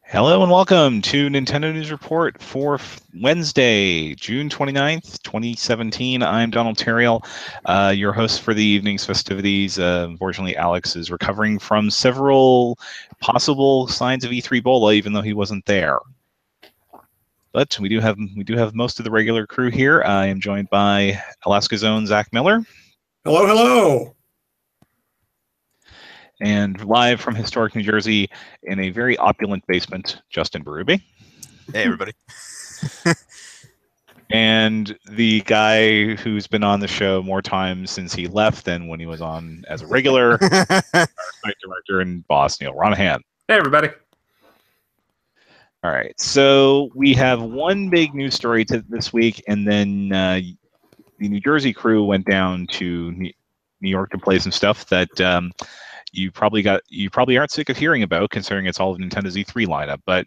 Hello and welcome to Nintendo News Report for Wednesday, June 29th, 2017. I'm Donald Terriel, your host for the evening's festivities. Unfortunately, Alex is recovering from several possible signs of E3 Ebola, even though he wasn't there. But we do have most of the regular crew here. I am joined by Alaska's own Zach Miller. Hello, hello. And live from historic New Jersey in a very opulent basement, Justin Berube. Hey, everybody. And the guy who's been on the show more times since he left than when he was on as a regular, our site director and boss, Neal. Ronahan. Hey, everybody. All right, so we have one big news story this week, and then the New Jersey crew went down to New York to play some stuff that you probably aren't sick of hearing about, considering it's all of Nintendo's E3 lineup. But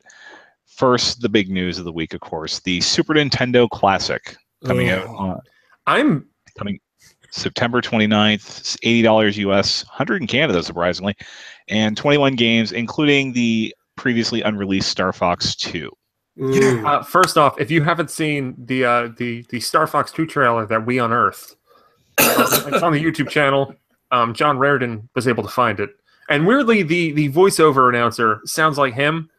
first, the big news of the week, of course, the Super Nintendo Classic coming out. Coming September 29th, $80 US, 100 in Canada, surprisingly, and 21 games, including the previously unreleased Star Fox 2. First off, if you haven't seen the Star Fox 2 trailer that we unearthed, it's on the YouTube channel. John Raridan was able to find it, and weirdly, the voiceover announcer sounds like him.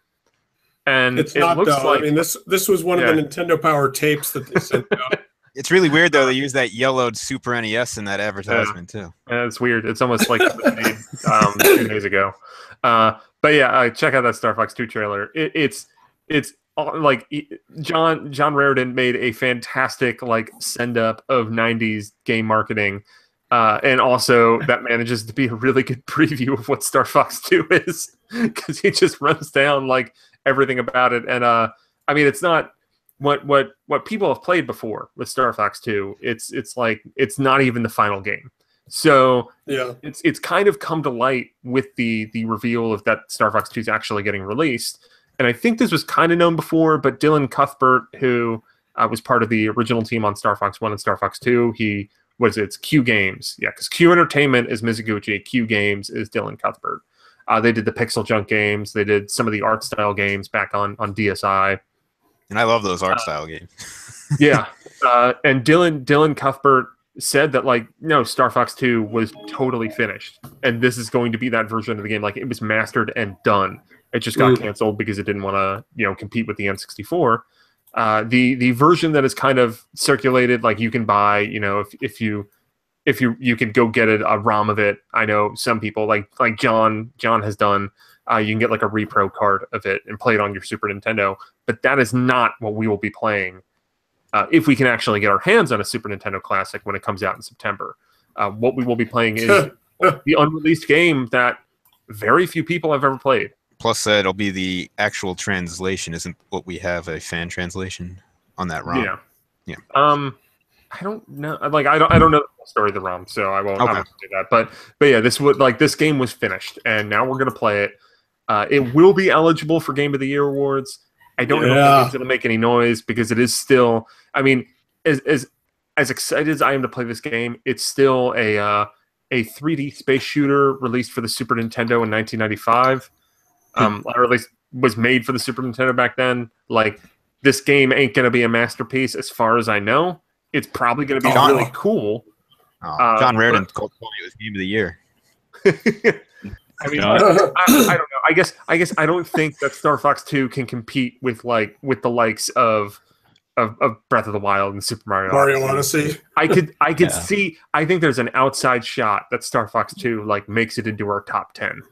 And it looks like, I mean, this was one of the Nintendo Power tapes that they sent out. It's really weird though. They use that yellowed Super NES in that advertisement too. Yeah, it's weird. It's almost like it was made 2 days ago. But yeah, check out that Star Fox 2 trailer. It's like John Raridan made a fantastic send up of 90s game marketing. And also that manages to be a really good preview of what Star Fox 2 is, because he just runs down everything about it. And I mean, it's not what people have played before with Star Fox 2. It's not even the final game. So yeah, it's kind of come to light with the reveal of that Star Fox 2 is actually getting released. And I think this was kind of known before, but Dylan Cuthbert, who was part of the original team on Star Fox 1 and Star Fox 2, it's Q Games. Yeah, because Q Entertainment is Mizuguchi, Q Games is Dylan Cuthbert. They did the Pixel Junk games. They did some of the art style games back on DSi. And I love those art style games. Yeah. And Dylan Cuthbert said that no, Star Fox 2 was totally finished. And this is going to be that version of the game. It was mastered and done. It just got canceled because it didn't want to, compete with the N64. The version that is kind of circulated, you can buy, if you can go get a ROM of it. I know some people like John has done. You can get a repro card of it and play it on your Super Nintendo. But that is not what we will be playing if we can actually get our hands on a Super Nintendo Classic when it comes out in September. What we will be playing is the unreleased game that very few people have ever played. Plus, it'll be the actual translation. Isn't what we have a fan translation on that ROM? Yeah. I don't know. I don't know the story of the ROM, so I won't do that. But yeah, this game was finished, and now we're gonna play it. It will be eligible for Game of the Year awards. I don't know if it's gonna make any noise because it is still. I mean, as excited as I am to play this game, it's still a 3D space shooter released for the Super Nintendo in 1995. Or at least was made for the Super Nintendo back then. This game ain't gonna be a masterpiece as far as I know. It's probably gonna be really cool. John Raridan told me it was Game of the Year. I mean, I don't know. I guess I don't think that Star Fox 2 can compete with the likes of Breath of the Wild and Super Mario Odyssey. I could see. I think there's an outside shot that Star Fox 2 makes it into our top 10.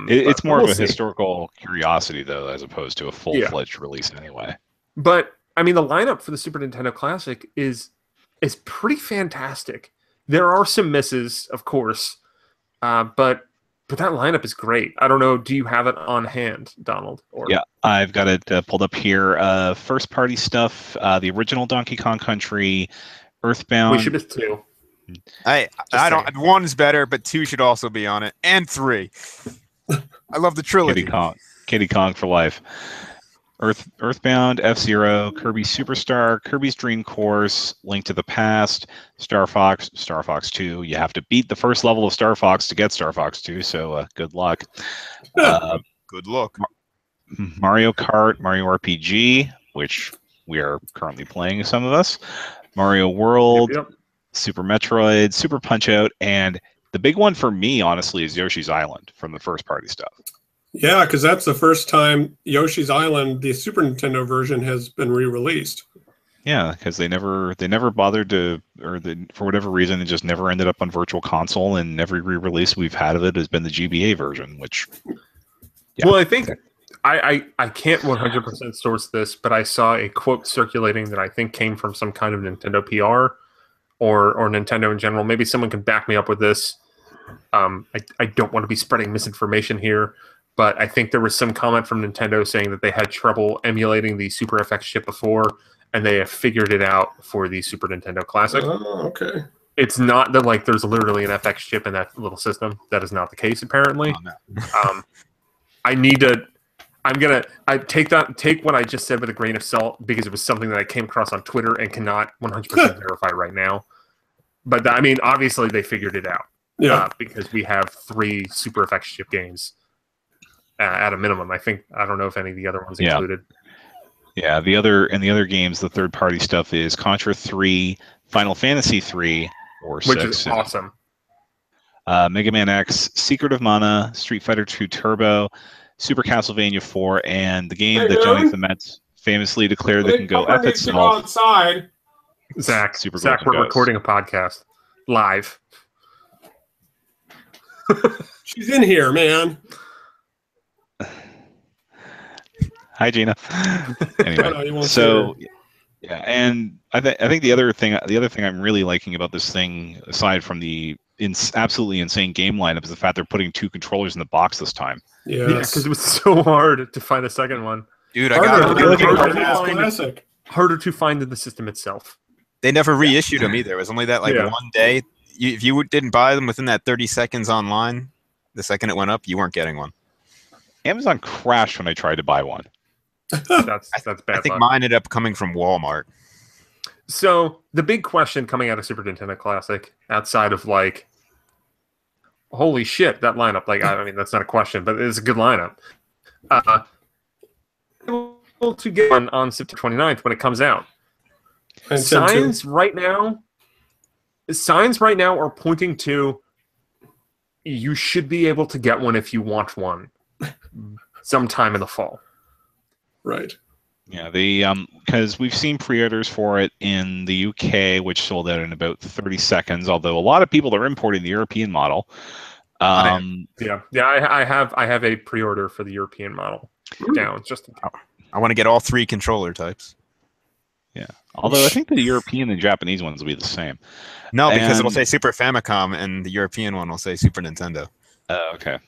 It's more of a historical curiosity, though, as opposed to a full-fledged release anyway. But, I mean, the lineup for the Super Nintendo Classic is pretty fantastic. There are some misses, of course, but that lineup is great. I don't know, do you have it on hand, Donald? Yeah, I've got it pulled up here. First-party stuff, the original Donkey Kong Country, Earthbound. We should miss 2. I don't. 1 is better, but 2 should also be on it, and 3. I love the trilogy. Kitty Kong for life. Earthbound, F-Zero, Kirby Superstar, Kirby's Dream Course, Link to the Past, Star Fox 2. You have to beat the first level of Star Fox to get Star Fox 2, so good luck. Good luck. Mario Kart, Mario RPG, which we are currently playing, some of us, Mario World, Yep. Super Metroid, Super Punch-Out, and the big one for me, honestly, is Yoshi's Island from the first-party stuff. Yeah, because that's the first time Yoshi's Island, the Super Nintendo version, has been re-released. Yeah, because they never bothered to, or for whatever reason, it just never ended up on Virtual Console, and every re-release we've had of it has been the GBA version, which... Yeah. Well, I think I can't 100% source this, but I saw a quote circulating that I think came from some kind of Nintendo PR or Nintendo in general. Maybe someone can back me up with this. I don't want to be spreading misinformation here, but I think there was some comment from Nintendo saying that they had trouble emulating the Super FX chip before, and they have figured it out for the Super Nintendo Classic. Oh, okay. It's not that like there's literally an FX chip in that little system. That is not the case, apparently. Oh, no. I take what I just said with a grain of salt because it was something that I came across on Twitter and cannot 100% verify right now. But I mean, obviously they figured it out. Yeah. Because we have 3 Super FX chip games at a minimum. I don't know if any of the other ones included. Yeah, the other games, the third-party stuff is Contra 3, Final Fantasy 3, or 6. Which is awesome. Mega Man X, Secret of Mana, Street Fighter 2 Turbo, Super Castlevania 4, and the game that Johnny Metz famously declared that can go F itself. Outside. Zach, Super we're Golden Ghost. recording a podcast live. She's in here, man. Hi, Gina. Anyway, You won't so yeah, and I think the other thing I'm really liking about this thing, aside from the absolutely insane game lineup, is the fact they're putting 2 controllers in the box this time. Yes. Yeah, because it was so hard to find a second one. Dude, I got Harder to find in the system itself. They never reissued them either. It was only that one day. If you didn't buy them within that 30 seconds online, the second it went up, you weren't getting one. Amazon crashed when I tried to buy one. That's bad. I think mine ended up coming from Walmart. So the big question coming out of Super Nintendo Classic, outside of like, holy shit, that lineup! Like, I mean, that's not a question, but it's a good lineup. Able to get one on September 29th when it comes out. Signs right now are pointing to you should be able to get one if you want one sometime in the fall. Right. Yeah, because we've seen pre-orders for it in the UK, which sold out in about 30 seconds. Although a lot of people are importing the European model. I have a pre-order for the European model down. I want to get all 3 controller types. Yeah, although I think the European and Japanese ones will be the same. No, because it'll say Super Famicom, and the European one will say Super Nintendo. Okay.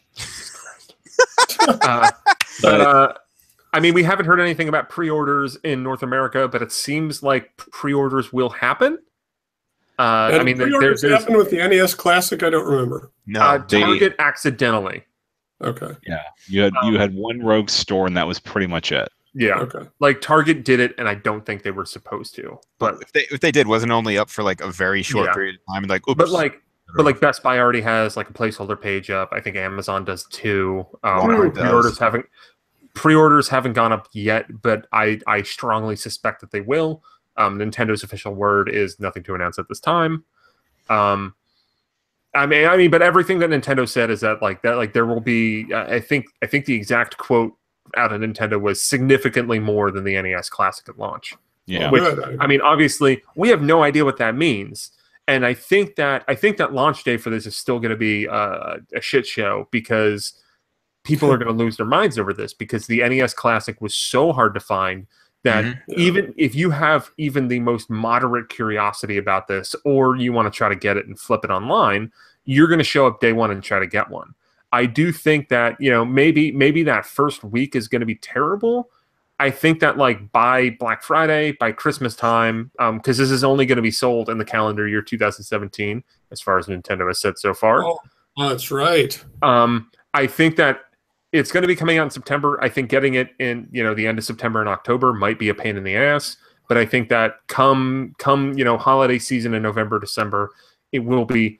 I mean, we haven't heard anything about pre-orders in North America, but it seems like pre-orders will happen. I mean, pre-orders happened with the NES Classic. I don't remember. No, Target accidentally. Okay. Yeah, you had one rogue store, and that was pretty much it. Yeah. Okay. Like Target did it, and I don't think they were supposed to. But if they did, wasn't only up for like a very short period of time. And like, oops. But like Best Buy already has like a placeholder page up. I think Amazon does too. Pre-orders haven't gone up yet, but I strongly suspect that they will. Nintendo's official word is nothing to announce at this time. I mean, but everything that Nintendo said is that there will be. I think the exact quote out of Nintendo was significantly more than the NES Classic at launch. Yeah. Which, I mean, obviously, we have no idea what that means, and I think that launch day for this is still going to be a shit show because people are going to lose their minds over this because the NES Classic was so hard to find that even if you have even the most moderate curiosity about this, or you want to try to get it and flip it online, you're going to show up day one and try to get one. I do think that, maybe that first week is going to be terrible. I think that like by Black Friday, by Christmas time, because this is only going to be sold in the calendar year 2017, as far as Nintendo has said so far. Oh, that's right. I think that it's going to be coming out in September. I think getting it in, the end of September and October might be a pain in the ass. But I think that come holiday season in November, December, it will be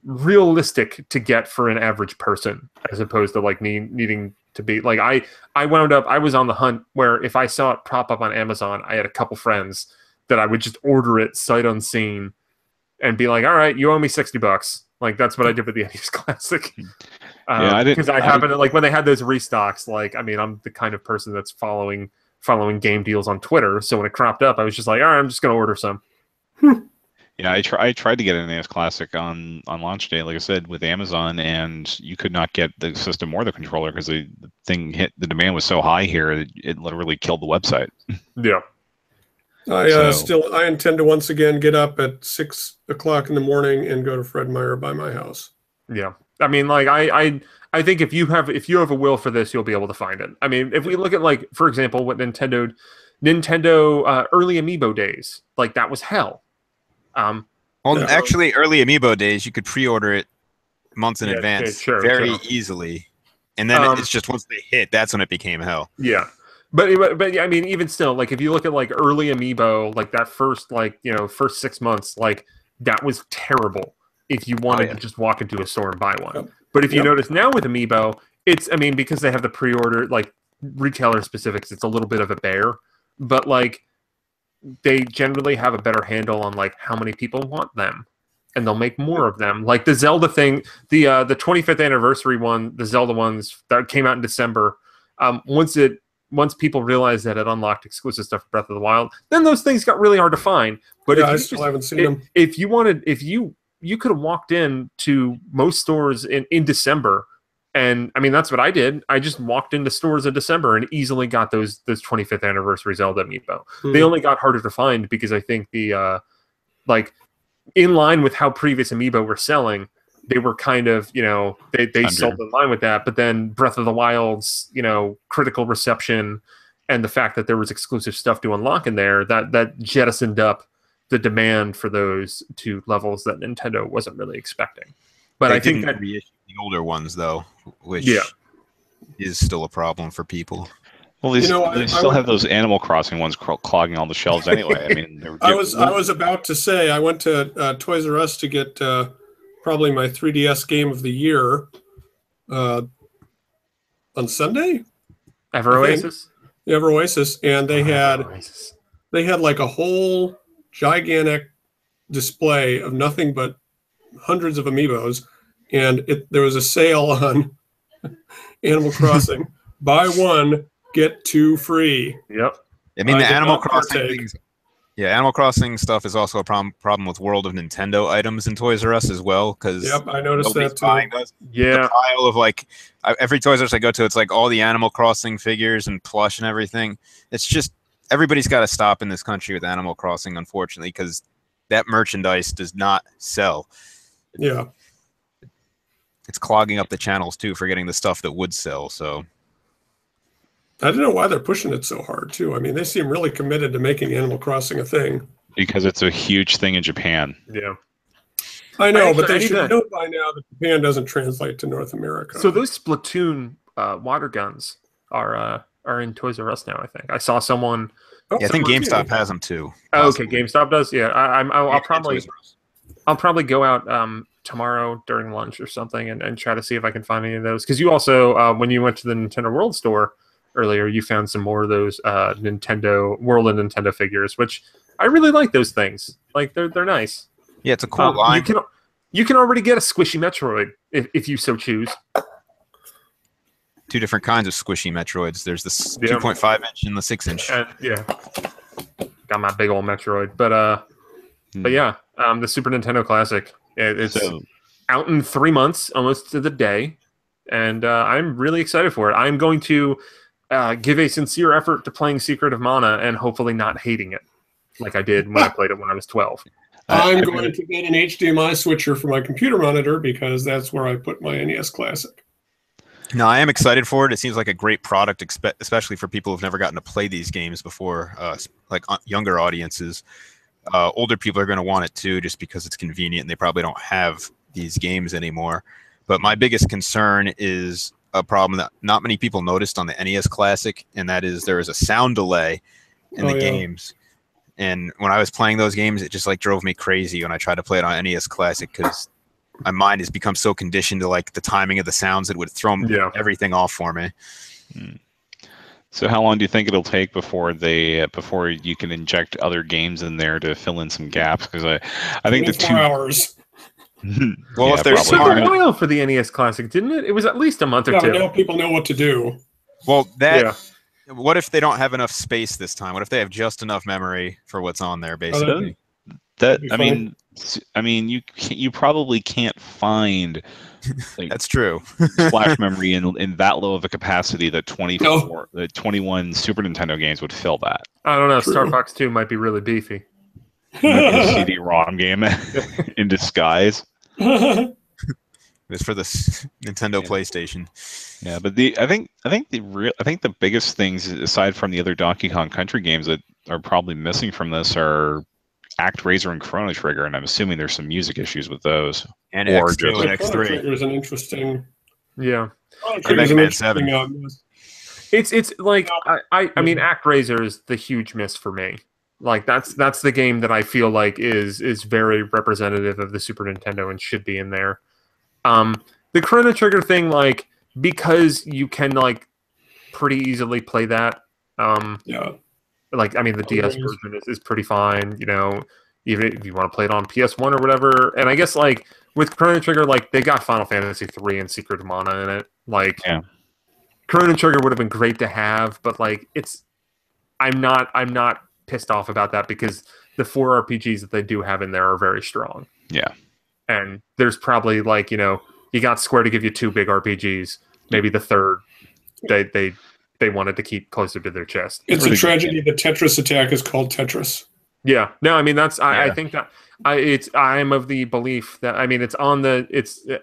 realistic to get for an average person, as opposed to like needing to be like I was on the hunt where if I saw it prop up on Amazon, I had a couple friends that I would just order it sight unseen and be like, all right, you owe me $60. Like that's what I did with the NES Classic. Because I happened to like when they had those restocks, like, I mean, I'm the kind of person that's following game deals on Twitter. So when it cropped up, I was just like, all right, I'm just going to order some. Yeah, I tried to get an NES Classic on launch day, like I said, with Amazon, and you could not get the system or the controller because the demand was so high here that it literally killed the website. Yeah. I intend to once again get up at 6 o'clock in the morning and go to Fred Meyer by my house. Yeah. I mean, like I think if you have a will for this, you'll be able to find it. I mean, if we look at, like, for example, what Nintendo early amiibo days, like that was hell. Actually, early amiibo days, you could pre-order it months in advance very easily, and then it's just once they hit, that's when it became hell. Yeah, but I mean, even still, like if you look at like early amiibo, like that first first 6 months, like that was terrible. If you wanted to just walk into a store and buy one, but if you notice now with amiibo, because they have the pre-order like retailer specifics, it's a little bit of a bear, but like they generally have a better handle on like how many people want them, and they'll make more of them. Like the Zelda thing, the 25th anniversary one, the Zelda ones that came out in December. Once people realized that it unlocked exclusive stuff for Breath of the Wild, then those things got really hard to find. But I still haven't seen them. If you could have walked in to most stores in December. And I mean, that's what I did. I just walked into stores in December and easily got those 25th anniversary Zelda amiibo. They only got harder to find because I think the like in line with how previous amiibo were selling, they were kind of, they sold in line with that. But then Breath of the Wild's, critical reception and the fact that there was exclusive stuff to unlock in there, that jettisoned up the demand for those to levels that Nintendo wasn't really expecting. But I think that reissue the older ones, though, which is still a problem for people. Well, they still have those Animal Crossing ones clogging all the shelves anyway. I mean, I was about to say I went to Toys R Us to get probably my 3DS game of the year on Sunday. Ever Oasis, and they had like a whole gigantic display of nothing but hundreds of amiibos, and there was a sale on Animal Crossing. Buy one, get two free. Yep. I mean, the Animal Crossing things. Yeah, Animal Crossing stuff is also a problem with World of Nintendo items in Toys R Us as well. Because I noticed that too. The pile of like every Toys R Us I go to, it's like all the Animal Crossing figures and plush and everything. It's just everybody's got to stop in this country with Animal Crossing, unfortunately, because that merchandise does not sell. Yeah. It's clogging up the channels too for getting the stuff that would sell. So I don't know why they're pushing it so hard too. I mean, they seem really committed to making Animal Crossing a thing. Because it's a huge thing in Japan. Yeah. I know, but they should know by now that Japan doesn't translate to North America. So those Splatoon water guns are in Toys R Us now, I think. I saw someone... I think GameStop has them too. Oh, okay, GameStop does? Yeah, I'll probably go out tomorrow during lunch or something and try to see if I can find any of those. Because you also, when you went to the Nintendo World store earlier, you found some more of those Nintendo World and Nintendo figures, which I really like those things. Like, they're nice. Yeah, it's a cool line. You can already get a squishy Metroid if you so choose. Two different kinds of squishy Metroids. There's the 2.5 inch and the 6 inch. Got my big old Metroid. But yeah, the Super Nintendo Classic. It's out in 3 months, almost to the day, and I'm really excited for it. I'm going to give a sincere effort to playing Secret of Mana and hopefully not hating it like I did when I played it when I was 12. I'm going to get an HDMI switcher for my computer monitor because that's where I put my NES Classic. No, I am excited for it. It seems like a great product, especially for people who've never gotten to play these games before, like younger audiences. Older people are going to want it too, just because it's convenient and they probably don't have these games anymore. But my biggest concern is a problem that not many people noticed on the NES Classic, and that is there is a sound delay in the games. And when I was playing those games, it just like drove me crazy when I tried to play it on NES Classic because my mind has become so conditioned to like the timing of the sounds that would throw everything off for me. So how long do you think it'll take before before you can inject other games in there to fill in some gaps? Because I think the 24 hours. Well, if they're It took smart, a while for the NES Classic, didn't it? It was at least a month or Yeah, two. now people know what to do. well, what if they don't have enough space this time? What if they have just enough memory for what's on there, basically? I mean, you probably can't find like, That's true. flash memory in that low of a capacity that 21 Super Nintendo games would fill that. I don't know. True. Star Fox 2 might be really beefy. Maybe a CD-ROM game in disguise. It's for the Nintendo PlayStation. Yeah, but I think the biggest things aside from the other Donkey Kong Country games that are probably missing from this are ActRaiser and Chrono Trigger, and I'm assuming there's some music issues with those. And Or X2 just- and Chrono X3. Trigger is an interesting. Yeah. Chrono And Trigger is an Mega Man interesting, 7. It's like I mean ActRaiser is the huge miss for me. Like that's the game that I feel like is very representative of the Super Nintendo and should be in there. The Chrono Trigger thing, like because you can like pretty easily play that. Yeah. Like I mean the DS version is pretty fine, you know, even if you want to play it on PS1 or whatever. And I guess like with Chrono Trigger, like they got Final Fantasy 3 and Secret of Mana in it. Like Chrono Trigger would have been great to have, but like I'm not pissed off about that because the 4 RPGs that they do have in there are very strong. Yeah. And there's probably like, you know, you got Square to give you 2 big RPGs, maybe the third they wanted to keep closer to their chest. It's a tragedy that Tetris Attack is called Tetris. Yeah. No, I mean I think that I'm of the belief that I mean it's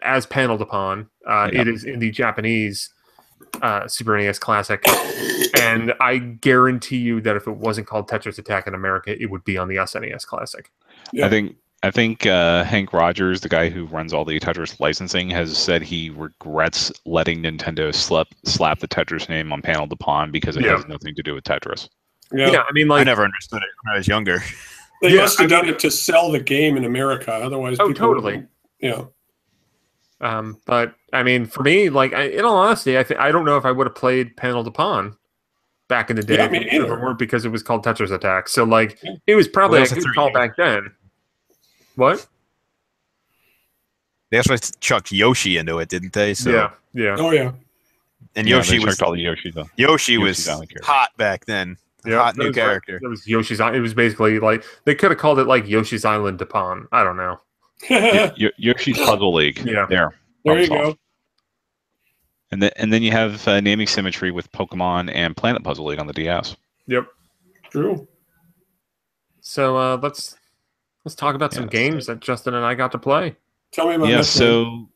as paneled upon. It is in the Japanese Super NES Classic, and I guarantee you that if it wasn't called Tetris Attack in America, it would be on the SNES Classic. Yeah. I think Hank Rogers, the guy who runs all the Tetris licensing, has said he regrets letting Nintendo slap the Tetris name on Panel Upon because it has nothing to do with Tetris. Yeah. I mean, like I never understood it when I was younger. They must have done it to sell the game in America. Otherwise, people totally. Yeah. But I mean, for me, like in all honesty, I don't know if I would have played Panel Upon back in the day Yeah, me if it either. weren't because it was called Tetris Attack. So like it was probably a good call back then. What? They also chucked Yoshi into it, didn't they? So, Yeah. Oh yeah. And Yeah, Yoshi they was checked all the Yoshi though. Yoshi Yoshi's was Island character. hot back then. Hot new character. It was Yoshi's. It was basically like they could have called it like Yoshi's Island Upon. I don't know. Yoshi's Puzzle League. Yeah. There Problem you solved. go. And then you have naming symmetry with Pokemon and Planet Puzzle League on the DS. Yep. True. So let's talk about some games that Justin and I got to play. Tell me about Yeah. Metroid.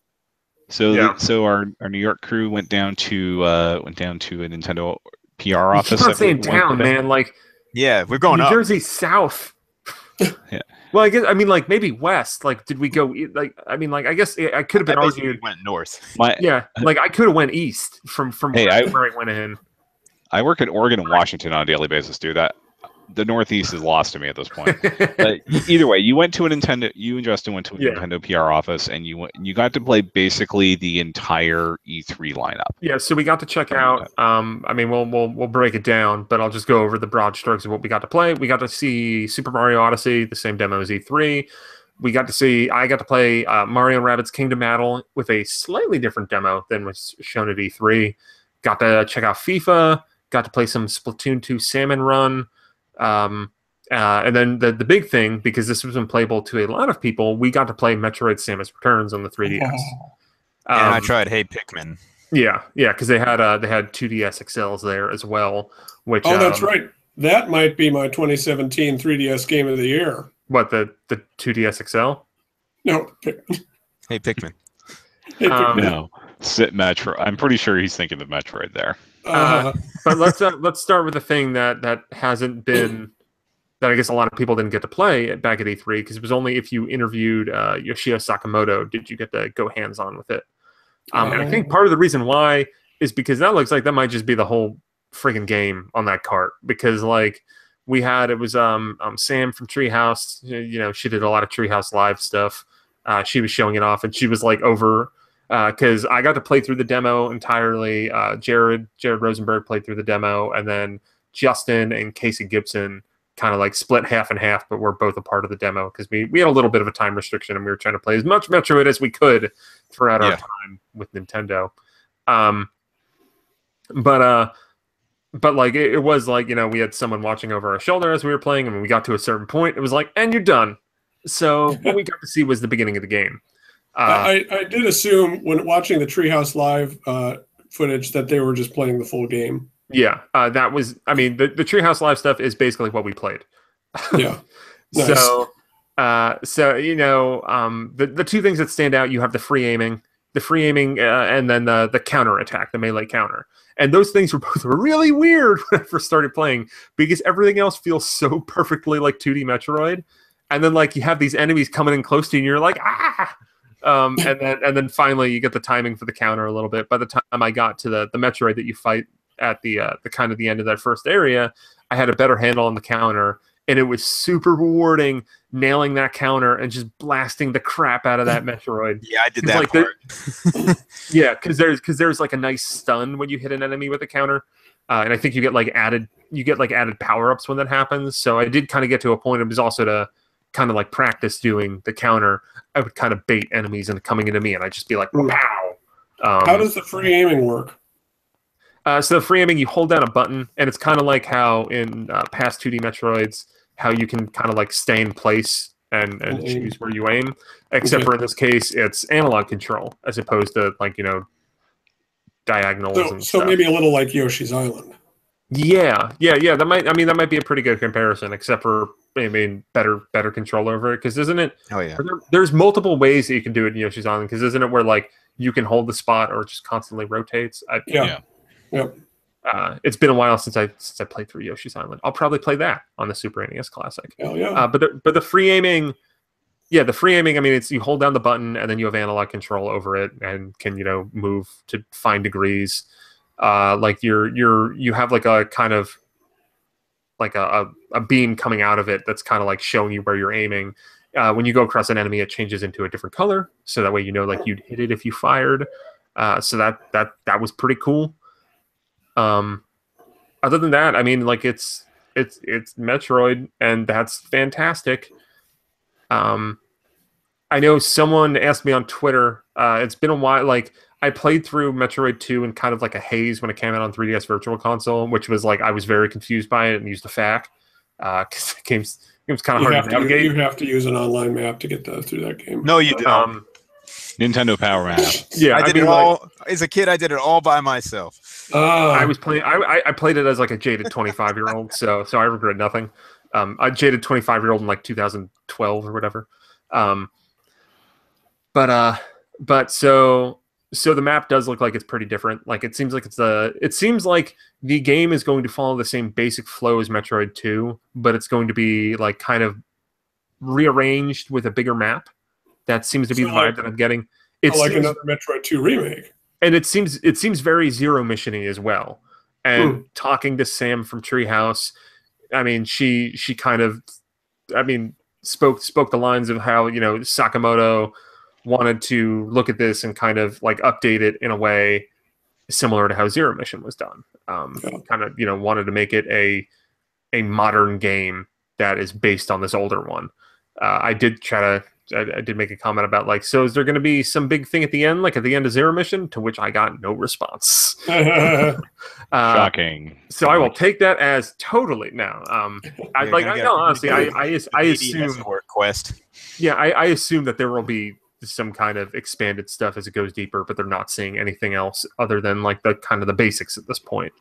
So our New York crew went down to a Nintendo PR office. I'm not saying town, man. Like Yeah, we're going New up. Jersey south. Yeah. Well, I mean, like maybe west. Like, did we go? Like, I mean, like, I guess I could have been I basically argued. went north. Yeah, like I could have went east from Hey, where I went in. I work in Oregon and Washington on a daily basis, dude. The Northeast is lost to me at this point. But either way, you and Justin went to a Nintendo PR office, and you got to play basically the entire E3 lineup. Yeah, so we got to check out. I mean, we'll break it down, but I'll just go over the broad strokes of what we got to play. We got to see Super Mario Odyssey, the same demo as E3. I got to play Mario and Rabbids Kingdom Battle with a slightly different demo than was shown at E3. Got to check out FIFA. Got to play some Splatoon 2 Salmon Run. And then the big thing, because this was unplayable to a lot of people, we got to play Metroid Samus Returns on the 3DS. And I tried Hey Pikmin. Yeah, because they had 2DS XLs there as well. Which That's right. That might be my 2017 3DS Game of the Year. What the 2DS XL? No. Hey Pikmin. Hey, No, Metroid. I'm pretty sure he's thinking of Metroid there. But let's start with the thing that hasn't been that I guess a lot of people didn't get to play back at E3 because it was only if you interviewed Yoshio Sakamoto did you get to go hands on with it. And I think part of the reason why is because that looks like that might just be the whole freaking game on that cart because like it was Sam from Treehouse, you know, she did a lot of Treehouse Live stuff. She was showing it off, and she was like over because I got to play through the demo entirely. Jared Rosenberg played through the demo, and then Justin and Casey Gibson kind of like split half and half, but we're both a part of the demo because we had a little bit of a time restriction and we were trying to play as much Metroid as we could throughout our time with Nintendo. But like it was like, you know, we had someone watching over our shoulder as we were playing, and when we got to a certain point, it was like, and you're done. So what we got to see was the beginning of the game. I did assume when watching the Treehouse Live footage that they were just playing the full game. Yeah, that was. I mean, the Treehouse Live stuff is basically what we played. Yeah. Nice. So you know, the two things that stand out, you have the free aiming, and then the counter attack, the melee counter, and those things were both really weird when I first started playing because everything else feels so perfectly like 2D Metroid, and then like you have these enemies coming in close to you, and you're like ah. And then finally you get the timing for the counter a little bit. By the time I got to the Metroid that you fight at the kind of the end of that first area, I had a better handle on the counter, and it was super rewarding nailing that counter and just blasting the crap out of that Metroid. Yeah, I did that like part. Yeah, because there's like a nice stun when you hit an enemy with a counter, and I think you get added power-ups when that happens. So I did kind of get to a point. It was also to kind of like practice doing the counter. I would kind of bait enemies into coming into me, and I'd just be like, "Pow!" How does the free aiming work? So the free aiming, you hold down a button, and it's kind of like how in past 2D Metroids, how you can kind of like stay in place and choose where you aim. Except for in this case, it's analog control as opposed to like, you know, diagonals and stuff. So maybe a little like Yoshi's Island. Yeah. That might be a pretty good comparison, except for better control over it. Because isn't it? Oh yeah. There's multiple ways that you can do it in Yoshi's Island. Because isn't it where like you can hold the spot or it just constantly rotates? Yeah. It's been a while since I played through Yoshi's Island. I'll probably play that on the Super NES Classic. Hell yeah. But the free aiming, I mean, it's you hold down the button and then you have analog control over it and can, you know, move to fine degrees. Like you have like a kind of like a beam coming out of it that's kind of like showing you where you're aiming. When you go across an enemy, it changes into a different color, so that way you know like you'd hit it if you fired. So that was pretty cool. Other than that, I mean, like it's Metroid, and that's fantastic. I know someone asked me on Twitter. It's been a while. Like I played through Metroid 2 in kind of like a haze when it came out on 3DS Virtual Console, which was like I was very confused by it and used a FAQ because it was kind of hard to navigate. You have to use an online map to get through that game. No, you don't. Nintendo Power Map. Yeah, I did it all as a kid. I did it all by myself. I was playing. I played it as like a jaded 25-year-old, so I regret nothing. I jaded 25-year-old in like 2012 or whatever. But so the map does look like it's pretty different. Like it seems like the game is going to follow the same basic flow as Metroid 2, but it's going to be like kind of rearranged with a bigger map. That seems to be the vibe that I'm getting. It's like another Metroid 2 remake. And it seems very Zero Mission-y as well. And talking to Sam from Treehouse, I mean, she kind of, I mean, spoke the lines of how, you know, Sakamoto wanted to look at this and kind of like update it in a way similar to how Zero Mission was done. Kind of, you know, wanted to make it a modern game that is based on this older one. I did make a comment about like, so is there going to be some big thing at the end, like at the end of Zero Mission? To which I got no response. Shocking. So I will take that as totally no. Honestly, I assume quest. Yeah, I assume that there will be some kind of expanded stuff as it goes deeper, but they're not seeing anything else other than like the kind of the basics at this point.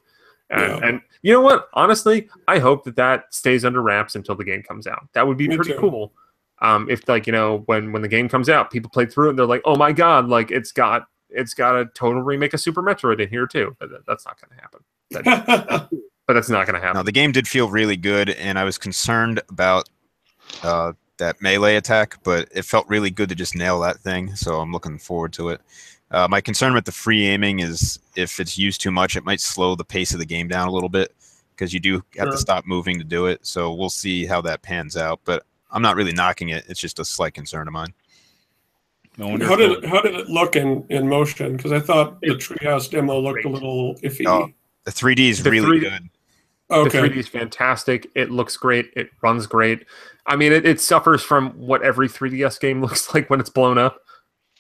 And you know what? Honestly, I hope that stays under wraps until the game comes out. That would be pretty cool. If like, you know, when the game comes out, people play through it and they're like, oh my god, like it's got a total remake of Super Metroid in here too. But that's not going to happen. But that's not going to happen. No, the game did feel really good, and I was concerned about that melee attack, but it felt really good to just nail that thing. So I'm looking forward to it. My concern with the free aiming is if it's used too much, it might slow the pace of the game down a little bit because you do have to stop moving to do it. So we'll see how that pans out. But I'm not really knocking it. It's just a slight concern of mine. How did it look in motion? Because I thought the Treehouse demo looked a little iffy. Oh, the 3D is really good. Okay. The 3D is fantastic. It looks great. It runs great. I mean, it suffers from what every 3DS game looks like when it's blown up.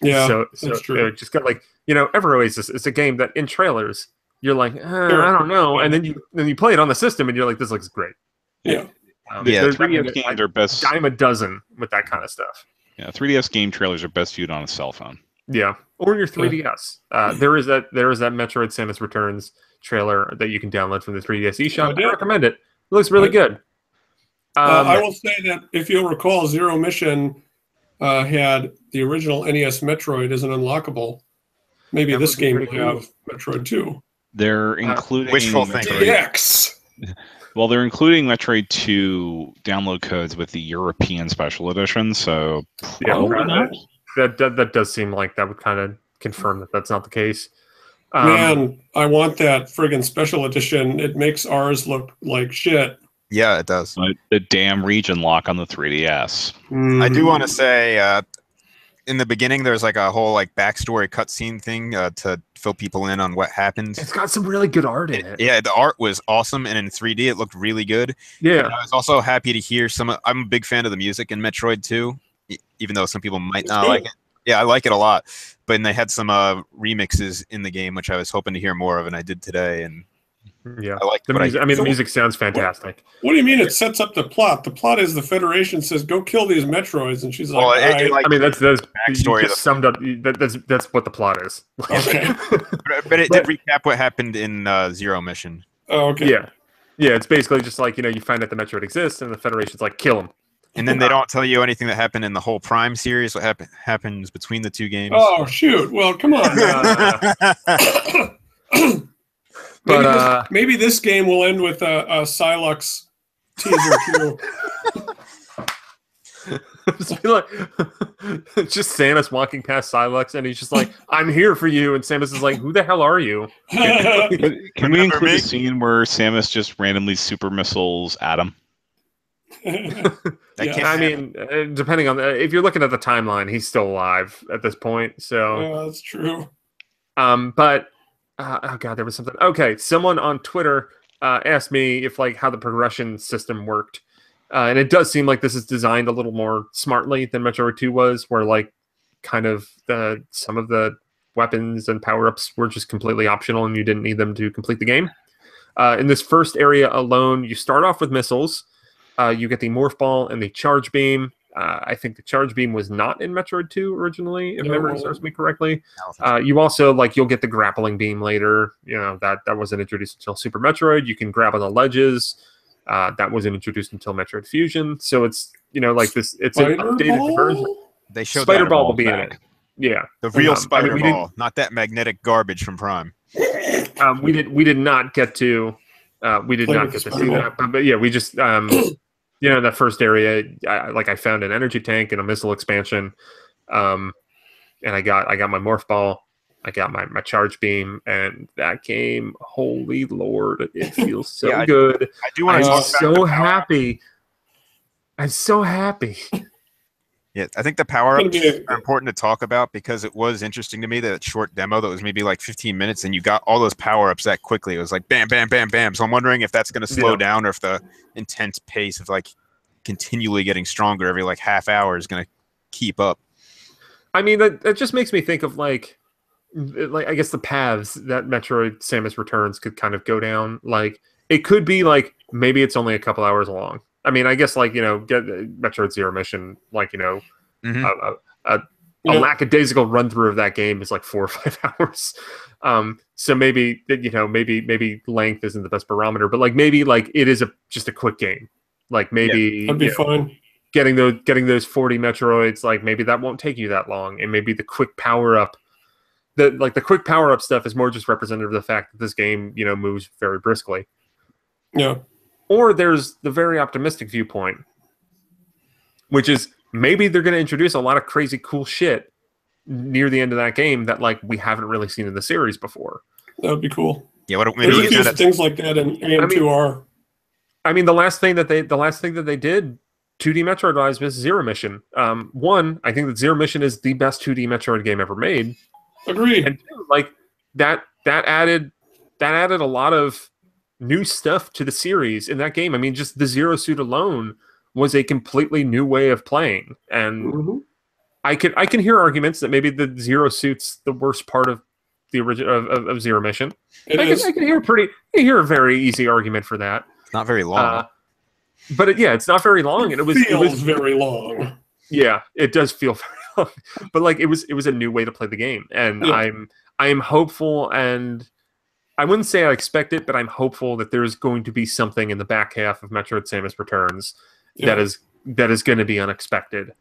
Yeah, so that's true. Just got like, Ever Oasis is a game that in trailers you're like, I don't know, and then you play it on the system and you're like, this looks great. Yeah. Yeah, 3DS games are best. Dime a dozen with that kind of stuff. Yeah, 3DS game trailers are best viewed on a cell phone. Yeah, or your 3DS. There is that Metroid Samus Returns trailer that you can download from the 3DS eShop. I recommend it. It looks really good. I will say that if you'll recall, Zero Mission had the original NES Metroid as an unlockable. Maybe this game will have Metroid 2. They're including wishful thinking. DX. Well, they're including Metroid 2 download codes with the European Special Edition, so probably not. That does seem like that would kind of confirm that that's not the case. Man, I want that friggin' Special Edition. It makes ours look like shit. Yeah, it does. But the damn region lock on the 3DS. I do want to say, in the beginning, there's like a whole like backstory cutscene thing to fill people in on what happens. It's got some really good art in it. Yeah, the art was awesome, and in 3D, it looked really good. Yeah, and I was also happy to hear I'm a big fan of the music in Metroid 2, even though some people might not like it. Yeah, I like it a lot. But they had some remixes in the game, which I was hoping to hear more of, and I did today. And yeah, I like the music. I mean, the music sounds fantastic. What do you mean it sets up the plot? The plot is the Federation says, "Go kill these Metroids," and she's like, well, right. I mean, that's backstory. You just summed up. That's what the plot is. Okay. But it did recap what happened in Zero Mission. Oh, okay. Yeah, it's basically just like you find out the Metroid exists, and the Federation's like, kill him. And then they don't tell you anything that happened in the whole Prime series. What happens between the two games? Oh shoot! Well, come on. Maybe this game will end with a Silux teaser too. It's just Samus walking past Silux, and he's just like, "I'm here for you," and Samus is like, "Who the hell are you?" Can we include a scene where Samus just randomly super missiles Adam? I mean, depending on if you're looking at the timeline, he's still alive at this point. So that's true. But oh god, there was something. Okay, someone on Twitter asked me if how the progression system worked, and it does seem like this is designed a little more smartly than Metroid 2 was, where kind of some of the weapons and power-ups were just completely optional, and you didn't need them to complete the game. In this first area alone, you start off with missiles. You get the Morph Ball and the Charge Beam. I think the Charge Beam was not in Metroid 2 originally, if memory serves me correctly. You also, you'll get the Grappling Beam later. That wasn't introduced until Super Metroid. You can grab on the ledges. That wasn't introduced until Metroid Fusion. So it's, this, it's an updated version. They showed Spider Ball will be in it. Yeah. The real Spider Ball, not that magnetic garbage from Prime. We did not get to... we did not get to see that, but yeah, we just that first area, I found an energy tank and a missile expansion, and I got my Morph Ball, I got my Charge Beam, and that game, holy Lord, it feels so good. I do want to talk so happy. I'm so happy. Yeah, I think the power-ups are important to talk about because it was interesting to me that short demo that was maybe 15 minutes and you got all those power-ups that quickly. It was like bam, bam, bam, bam. So I'm wondering if that's going to slow down or if the intense pace of continually getting stronger every half hour is going to keep up. I mean, that just makes me think of I guess the paths that Metroid Samus Returns could kind of go down. It could be maybe it's only a couple hours long. I mean, I guess get Metroid Zero Mission, a lackadaisical run through of that game is 4 or 5 hours. So maybe maybe length isn't the best barometer, but maybe it is just a quick game. Maybe that'd be fun. Getting those 40 Metroids, maybe that won't take you that long, and maybe the quick power up. The quick power up stuff is more just representative of the fact that this game moves very briskly. Yeah. Or there's the very optimistic viewpoint, which is maybe they're going to introduce a lot of crazy cool shit near the end of that game that we haven't really seen in the series before. That would be cool. Yeah, things like that in AM2R. I mean, the last thing that they did 2D Metroid-wise was Zero Mission. One, I think that Zero Mission is the best 2D Metroid game ever made. Agreed. And two, like that added a lot of new stuff to the series in that game. I mean, just the Zero Suit alone was a completely new way of playing. And I can hear arguments that maybe the Zero Suit's the worst part of the original of Zero Mission. I can hear a very easy argument for that. It's not very long. But it's not very long, and it was very long. Yeah, it does feel very long. But like it was a new way to play the game, and I'm hopeful, and I wouldn't say I expect it, but I'm hopeful that there's going to be something in the back half of Metroid Samus Returns that is going to be unexpected,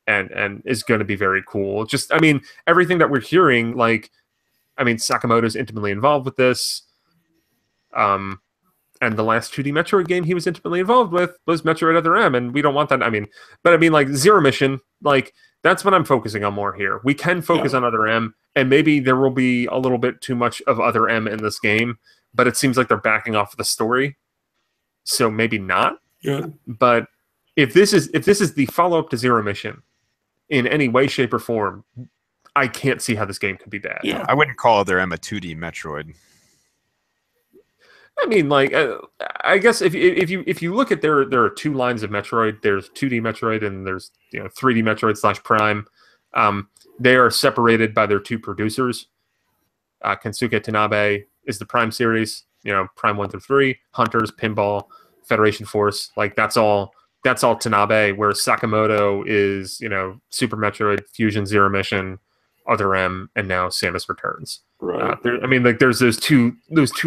and is going to be very cool. Just, I mean, everything that we're hearing, like, I mean, Sakamoto's intimately involved with this. And the last 2D Metroid game he was intimately involved with was Metroid Other M, and we don't want that. I mean, like Zero Mission, like that's what I'm focusing on more here. We can focus on Other M, and maybe there will be a little bit too much of Other M in this game, but it seems like they're backing off of the story, so maybe not. Yeah. But if this is the follow-up to Zero Mission in any way, shape, or form, I can't see how this game could be bad. Yeah. I wouldn't call Other M a 2D Metroid. I mean, like, I guess if you look at there are two lines of Metroid. There's 2D Metroid and there's 3D Metroid / Prime. They are separated by their two producers. Kensuke Tanabe is the Prime series. Prime 1 through 3, Hunters, Pinball, Federation Force. Like that's all Tanabe. Whereas Sakamoto is Super Metroid, Fusion, Zero Mission, Other M, and now Samus Returns. Right. I mean, like there's those two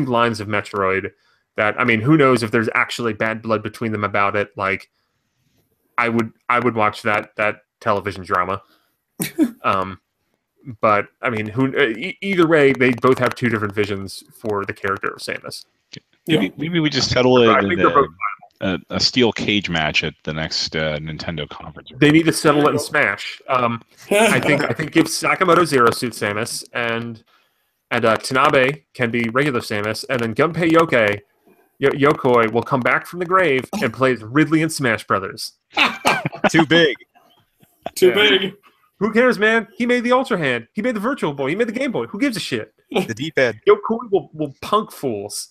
lines of Metroid that, I mean, who knows if there's actually bad blood between them about it. Like, I would watch that television drama. But I mean, either way, they both have two different visions for the character of Samus. Yeah. Maybe we just settle it I think they're both a steel cage match at the next Nintendo conference. They need to settle it in Smash. I think give Sakamoto Zero Suit Samus and Tanabe can be regular Samus, and then Gunpei Yokoi will come back from the grave and play as Ridley in Smash Brothers. Too big. Too big. Who cares, man? He made the Ultra Hand. He made the Virtual Boy. He made the Game Boy. Who gives a shit? The D-pad. Yokoi will punk fools.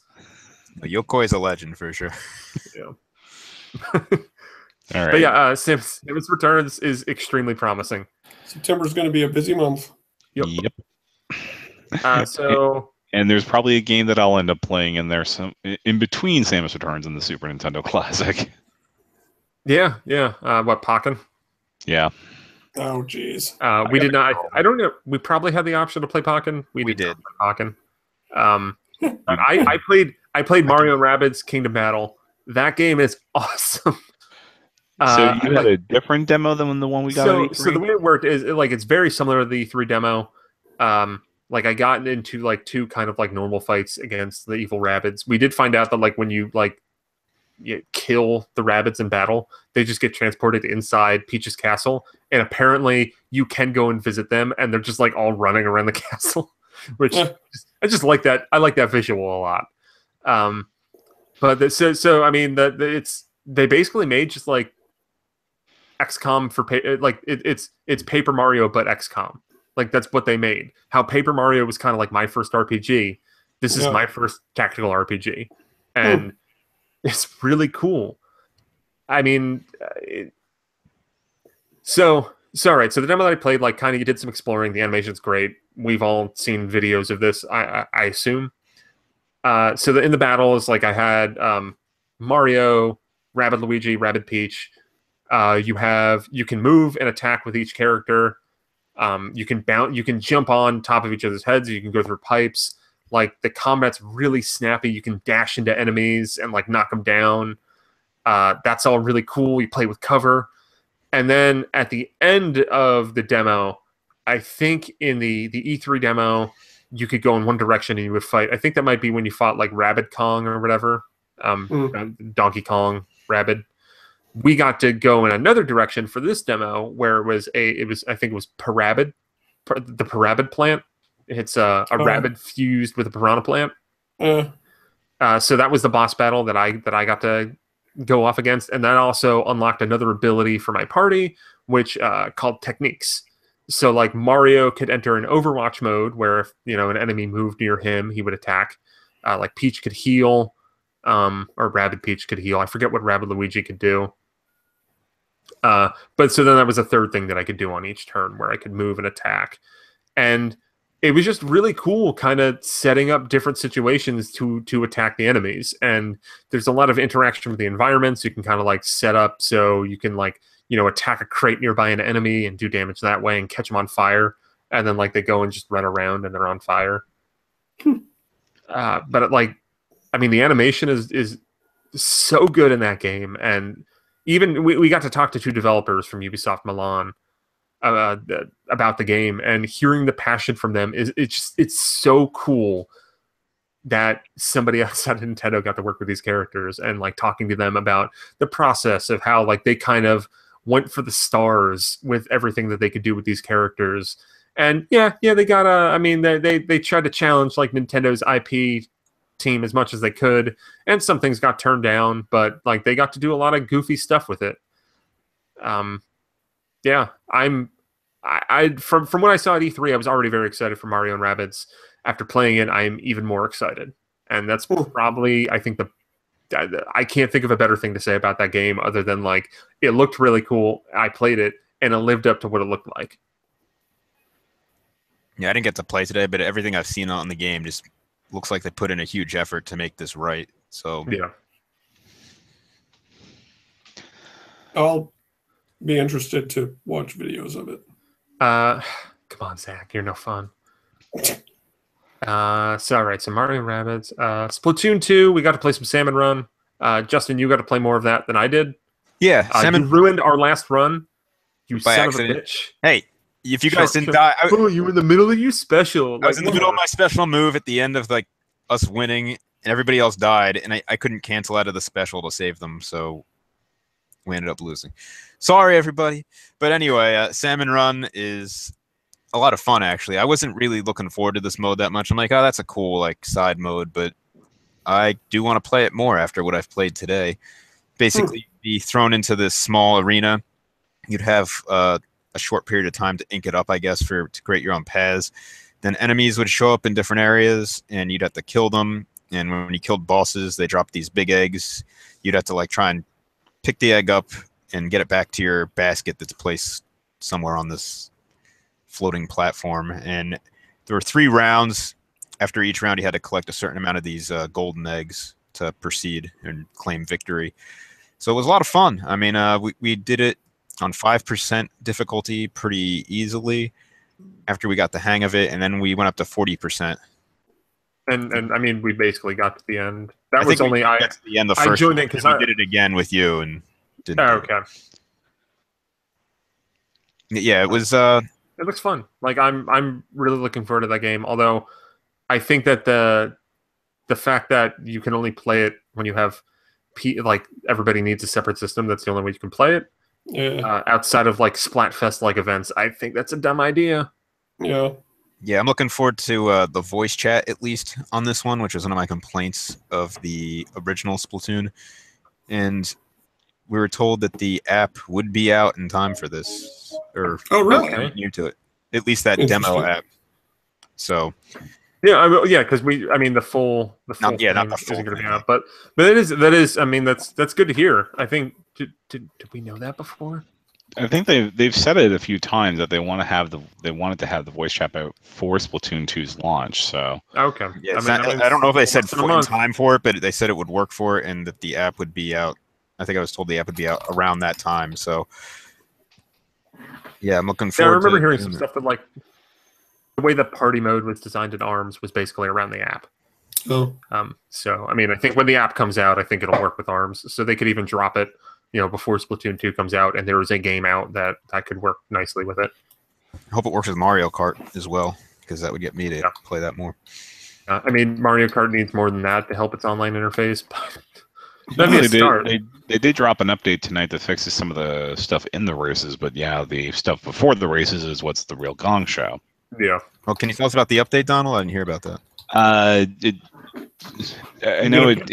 Yokoi is a legend for sure. Yeah. All right. But yeah, Samus Returns is extremely promising. September's going to be a busy month. Yep. And there's probably a game that I'll end up playing in there in between Samus Returns and the Super Nintendo Classic. Yeah. What, Pokken? Yeah. Oh, jeez. We did not. I don't know. We probably had the option to play Pokken. We did play Pokken. I played Mario and Rabbids Kingdom Battle. That game is awesome. So you had a different demo than the one we got. So the way it worked is it's very similar to the E3 demo. Like I got into like two kind of like normal fights against the evil Rabbids. We did find out that like when you kill the Rabbids in battle, they just get transported inside Peach's castle, and apparently you can go and visit them, and they're just like all running around the castle, which I just like that. I like that visual a lot. But so I mean they basically made just like XCOM for it's Paper Mario but XCOM. Like that's what they made. How Paper Mario was kind of like my first RPG. This is my first tactical RPG, and it's really cool. I mean, all right. So the demo that I played, like, kind of, you did some exploring. The animation's great. We've all seen videos of this, I assume. So in the battles, like, I had Mario, Rabbid Luigi, Rabbid Peach. You can move and attack with each character. You can jump on top of each other's heads. You can go through pipes. Like, the combat's really snappy. You can dash into enemies and like knock them down. That's all really cool. You play with cover. And then at the end of the demo, I think in the E3 demo, you could go in one direction and you would fight. I think that might be when you fought like Rabbid Kong or whatever. Donkey Kong, Rabbid. We got to go in another direction for this demo where I think it was Parabid, the Parabid plant. It's a rabbit fused with a piranha plant. So that was the boss battle that I got to go off against, and that also unlocked another ability for my party, which called techniques. So like Mario could enter an Overwatch mode where if an enemy moved near him, he would attack. Like Peach could heal, or Rabbid Peach could heal. I forget what Rabbid Luigi could do. But so then that was a third thing that I could do on each turn where I could move and attack. And it was just really cool kind of setting up different situations to attack the enemies. And there's a lot of interaction with the environments. You can kind of like set up so you can like, attack a crate nearby an enemy and do damage that way and catch them on fire. And then like they go and just run around and they're on fire. But the animation is so good in that game. And even we got to talk to 2 developers from Ubisoft Milan about the game, and hearing the passion from them it's so cool that somebody outside of Nintendo got to work with these characters and like talking to them about the process of how like they kind of went for the stars with everything that they could do with these characters. And they got they tried to challenge like Nintendo's IP team as much as they could, and some things got turned down, but like they got to do a lot of goofy stuff with it. From what I saw at E3, I was already very excited for Mario and Rabbids. After playing it, I am even more excited, and that's probably I can't think of a better thing to say about that game other than like it looked really cool. I played it and it lived up to what it looked like. Yeah, I didn't get to play today, but everything I've seen on the game just looks like they put in a huge effort to make this right. So yeah, I'll be interested to watch videos of it. Come on, Zach, you're no fun. So all right, so Mario and Rabbids, Splatoon 2, we got to play some Salmon Run. Justin, you got to play more of that than I did. Yeah, you ruined our last run. You by son accident. of a bitch. Hey, if you guys didn't die, you were in the middle of your special. I was in the middle of my special move at the end of like us winning, and everybody else died, and I couldn't cancel out of the special to save them, so we ended up losing. Sorry, everybody. But anyway, Salmon Run is a lot of fun, actually. I wasn't really looking forward to this mode that much. I'm like, oh, that's a cool like side mode, but I do want to play it more after what I've played today. Basically, be thrown into this small arena. You'd have a short period of time to ink it up, I guess, to create your own paths. Then enemies would show up in different areas, and you'd have to kill them. And when you killed bosses, they dropped these big eggs. You'd have to like try and pick the egg up and get it back to your basket that's placed somewhere on this floating platform. And there were 3 rounds. After each round, you had to collect a certain amount of these golden eggs to proceed and claim victory. So it was a lot of fun. I mean, we did it on 5% difficulty pretty easily after we got the hang of it, and then we went up to 40%. And I mean, we basically got to the end. That was only got to the end the first joined it because we did it again with you and didn't. Oh, okay. Yeah, it was. It looks fun. Like I'm really looking forward to that game. Although I think that the fact that you can only play it when you have like everybody needs a separate system. That's the only way you can play it. Yeah. Outside of like Splatfest like events, I think that's a dumb idea. Yeah. Yeah, I'm looking forward to the voice chat at least on this one, which was one of my complaints of the original Splatoon. And we were told that the app would be out in time for this, or really? New to it, at least that demo app. So yeah, because the full not the full isn't going to be out, but that is. I mean, that's good to hear. I think did we know that before? I think they've said it a few times that they wanted to have the voice chat out for Splatoon 2's launch. So okay, yeah, I don't know if they said in time for it, but they said it would work for it and that the app would be out. I think I was told the app would be out around that time. So yeah, I'm looking forward. I remember hearing some stuff that like the way the party mode was designed in ARMS was basically around the app. Oh. So I mean, I think when the app comes out, I think it'll work with ARMS. So they could even drop it, before Splatoon 2 comes out, and there is a game out that could work nicely with it. I hope it works with Mario Kart as well, because that would get me to play that more. I mean, Mario Kart needs more than that to help its online interface. But they did drop an update tonight that fixes some of the stuff in the races, but yeah, the stuff before the races is what's the real gong show. Yeah. Well, can you tell us about the update, Donald? I didn't hear about that. I know it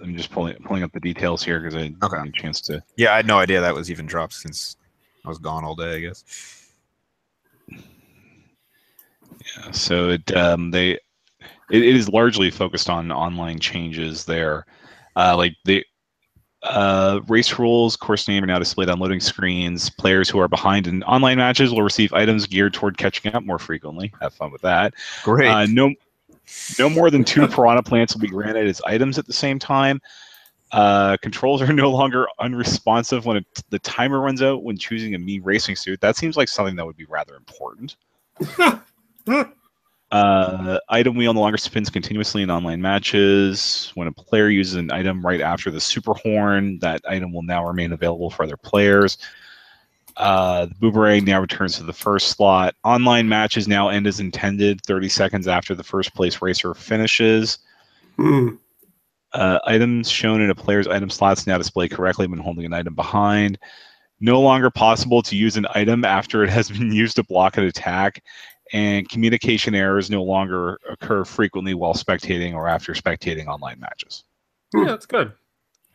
I'm just pulling up the details here because I didn't get a chance to. Yeah, I had no idea that was even dropped since I was gone all day, I guess. Yeah, so it is largely focused on online changes there, like the race rules, course name are now displayed on loading screens. Players who are behind in online matches will receive items geared toward catching up more frequently. Have fun with that. Great. No more than 2 piranha plants will be granted as items at the same time. Controls are no longer unresponsive when the timer runs out when choosing a Mii racing suit. That seems like something that would be rather important. Item wheel no longer spins continuously in online matches. When a player uses an item right after the super horn, that item will now remain available for other players. The boomerang now returns to the first slot. Online matches now end as intended, 30 seconds after the first place racer finishes. Items shown in a player's item slots now display correctly when holding an item behind. No longer possible to use an item after it has been used to block an attack. And communication errors no longer occur frequently while spectating or after spectating online matches. Yeah, that's good.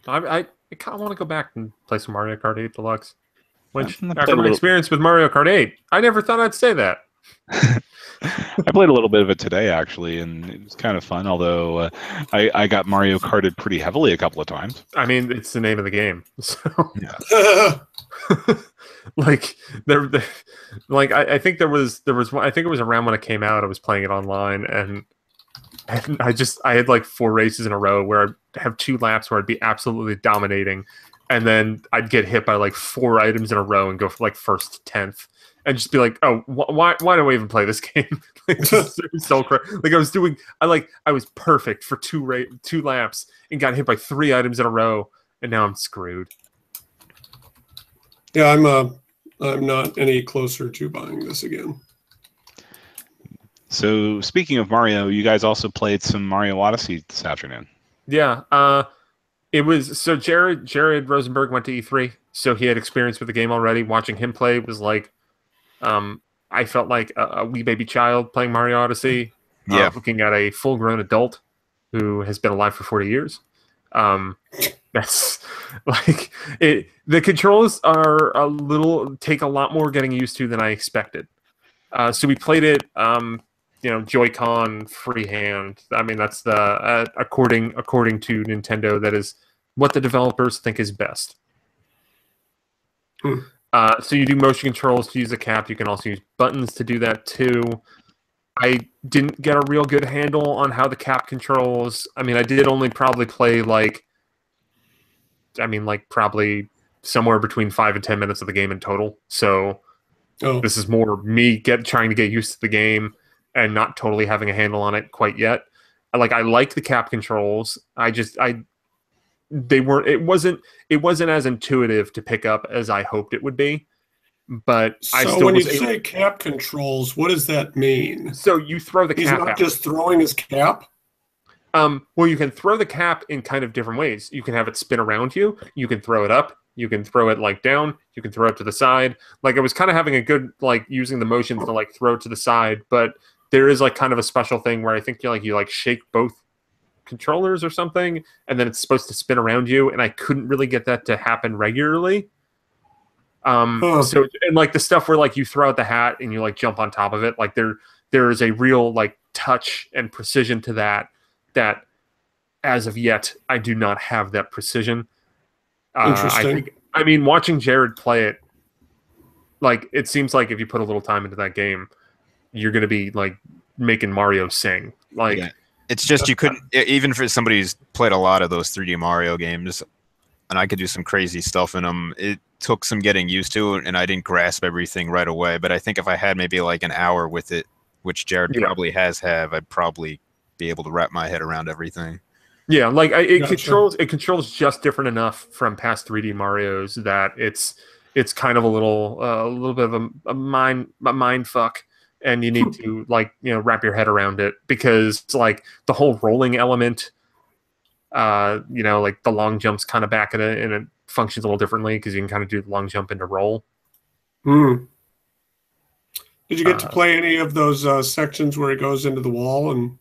I kind of want to go back and play some Mario Kart 8 Deluxe. Which, after my experience with Mario Kart 8, I never thought I'd say that. I played a little bit of it today, actually, and it was kind of fun, although I got Mario Karted pretty heavily a couple of times. I mean, it's the name of the game. So. Yeah. Like, I think there was I think it was around when it came out, I was playing it online, and I had like 4 races in a row where I'd have 2 laps where I'd be absolutely dominating, and then I'd get hit by like 4 items in a row and go for like first to 10th, and just be like, oh, why do I even play this game? Like, so like I was perfect for 2 laps and got hit by 3 items in a row, and now I'm screwed. Yeah, I'm not any closer to buying this again. So speaking of Mario, you guys also played some Mario Odyssey this afternoon. Yeah, it was so Jared Rosenberg went to E3, so he had experience with the game already. Watching him play was like, I felt like a wee baby child playing Mario Odyssey. Looking at a full-grown adult who has been alive for 40 years. That's like it. The controls are take a lot more getting used to than I expected. So we played it, Joy-Con freehand. I mean, that's the according to Nintendo, that is what the developers think is best. So you do motion controls to use the cap. You can also use buttons to do that too. I didn't get a real good handle on how the cap controls. I mean, I did only probably play probably somewhere between 5 and 10 minutes of the game in total. So this is more me trying to get used to the game and not totally having a handle on it quite yet. I like the cap controls. It wasn't as intuitive to pick up as I hoped it would be. But when you say cap controls, what does that mean? So you throw the cap. He's not just throwing his cap? Well, you can throw the cap in kind of different ways. You can have it spin around you. You can throw it up. You can throw it down. You can throw it to the side. Like, I was kind of having a good using the motions to throw it to the side. But there is kind of a special thing where I think you shake both controllers or something, and then it's supposed to spin around you. And I couldn't really get that to happen regularly. So and the stuff where you throw out the hat and you jump on top of it, there is a real touch and precision to that as of yet I do not have that precision. Interesting. Watching Jared play it, it seems like if you put a little time into that game, you're going to be making Mario sing. Yeah. It's just you couldn't, even for somebody who's played a lot of those 3D Mario games, and I could do some crazy stuff in them. It took some getting used to, and I didn't grasp everything right away. But I think if I had maybe an hour with it, which Jared probably I'd probably be able to wrap my head around everything. Yeah, it controls just different enough from past 3D Marios that it's kind of a little bit of a mind fuck, and you need to wrap your head around it, because the whole rolling element, the long jump's kind of back in it, and it functions a little differently because you can kind of do the long jump into roll. Did you get to play any of those sections where it goes into the wall? And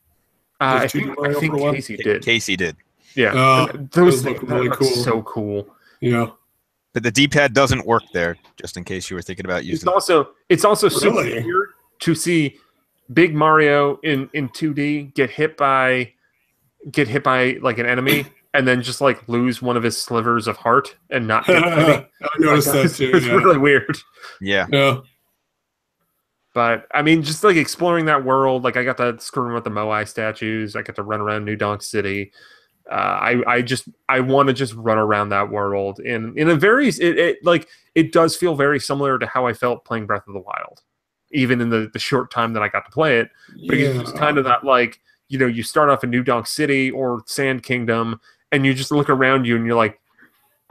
I think Casey did. Casey did. Yeah, those look really cool. So cool. Yeah. But the D-pad doesn't work there, just in case you were thinking about using It's also super Really? weird to see big Mario in 2D get hit by like an enemy and then just like lose one of his slivers of heart and not get I noticed that too. It's really weird. Yeah. Yeah. But I mean, just like exploring that world, like I got to screw around with the Moai statues. I got to run around New Donk City. I want to just run around that world in a very it does feel very similar to how I felt playing Breath of the Wild, even in the short time that I got to play it. But it's just kind of that like, you know, you start off in New Donk City or Sand Kingdom, and you just look around you and you're like,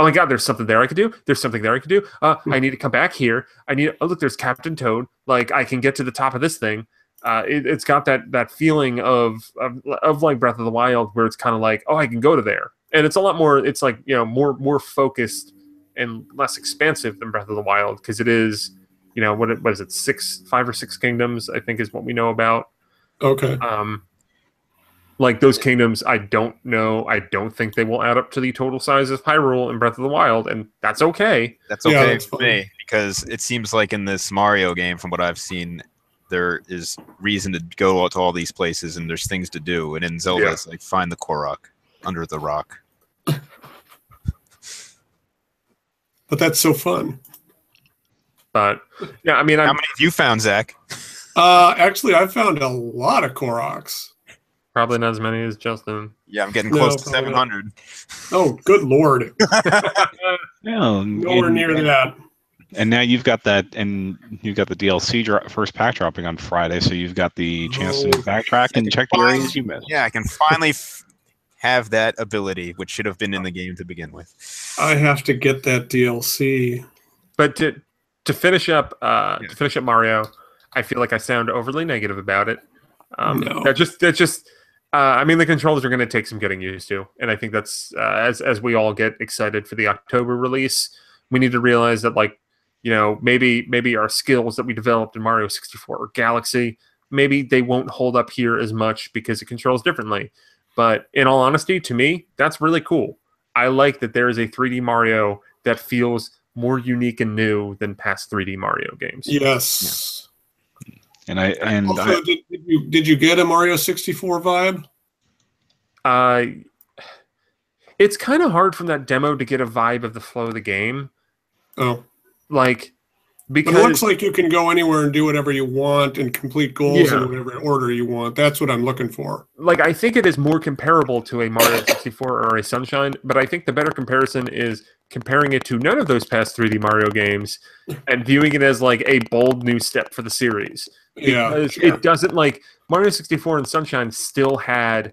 oh my God, there's something there I could do. There's something there I could do. I need to come back here. Oh, look, there's Captain Toad. Like, I can get to the top of this thing. It's got that feeling of like Breath of the Wild, where it's kind of like, oh, I can go to there. And it's a lot more, it's like, you know, more focused and less expansive than Breath of the Wild, because it is, you know, what is it, 5 or 6 kingdoms, I think is what we know about. Okay. Like those kingdoms, I don't know. I don't think they will add up to the total size of Hyrule in Breath of the Wild, and that's okay. That's okay for me, because it seems like in this Mario game, from what I've seen, there is reason to go to all these places, and there's things to do. And in Zelda, it's like find the Korok under the rock. But that's so fun. But yeah, I mean, how many have you found, Zach? Actually, I've found a lot of Koroks. Probably not as many as Justin. Yeah, I'm getting close to 700. Oh, good Lord. No, nowhere near that. And now you've got that, and you've got the DLC first pack dropping on Friday, so you've got the chance to backtrack and check the areas you missed. Yeah, I can finally have that ability, which should have been in the game to begin with. I have to get that DLC. But to finish up Mario, I feel like I sound overly negative about it. No. That just I mean, the controllers are going to take some getting used to, and I think that's as we all get excited for the October release, we need to realize that, like, you know, maybe our skills that we developed in Mario 64 or Galaxy, maybe they won't hold up here as much because it controls differently. But in all honesty, to me, that's really cool. I like that there is a 3D Mario that feels more unique and new than past 3D Mario games. Yes. Yeah. Did you get a Mario 64 vibe? It's kind of hard from that demo to get a vibe of the flow of the game. Oh. Like, because but it looks like you can go anywhere and do whatever you want and complete goals in whatever order you want. That's what I'm looking for. Like, I think it is more comparable to a Mario 64 or a Sunshine, but I think the better comparison is comparing it to none of those past 3D Mario games and viewing it as like a bold new step for the series. Because it doesn't, like, Mario 64 and Sunshine still had,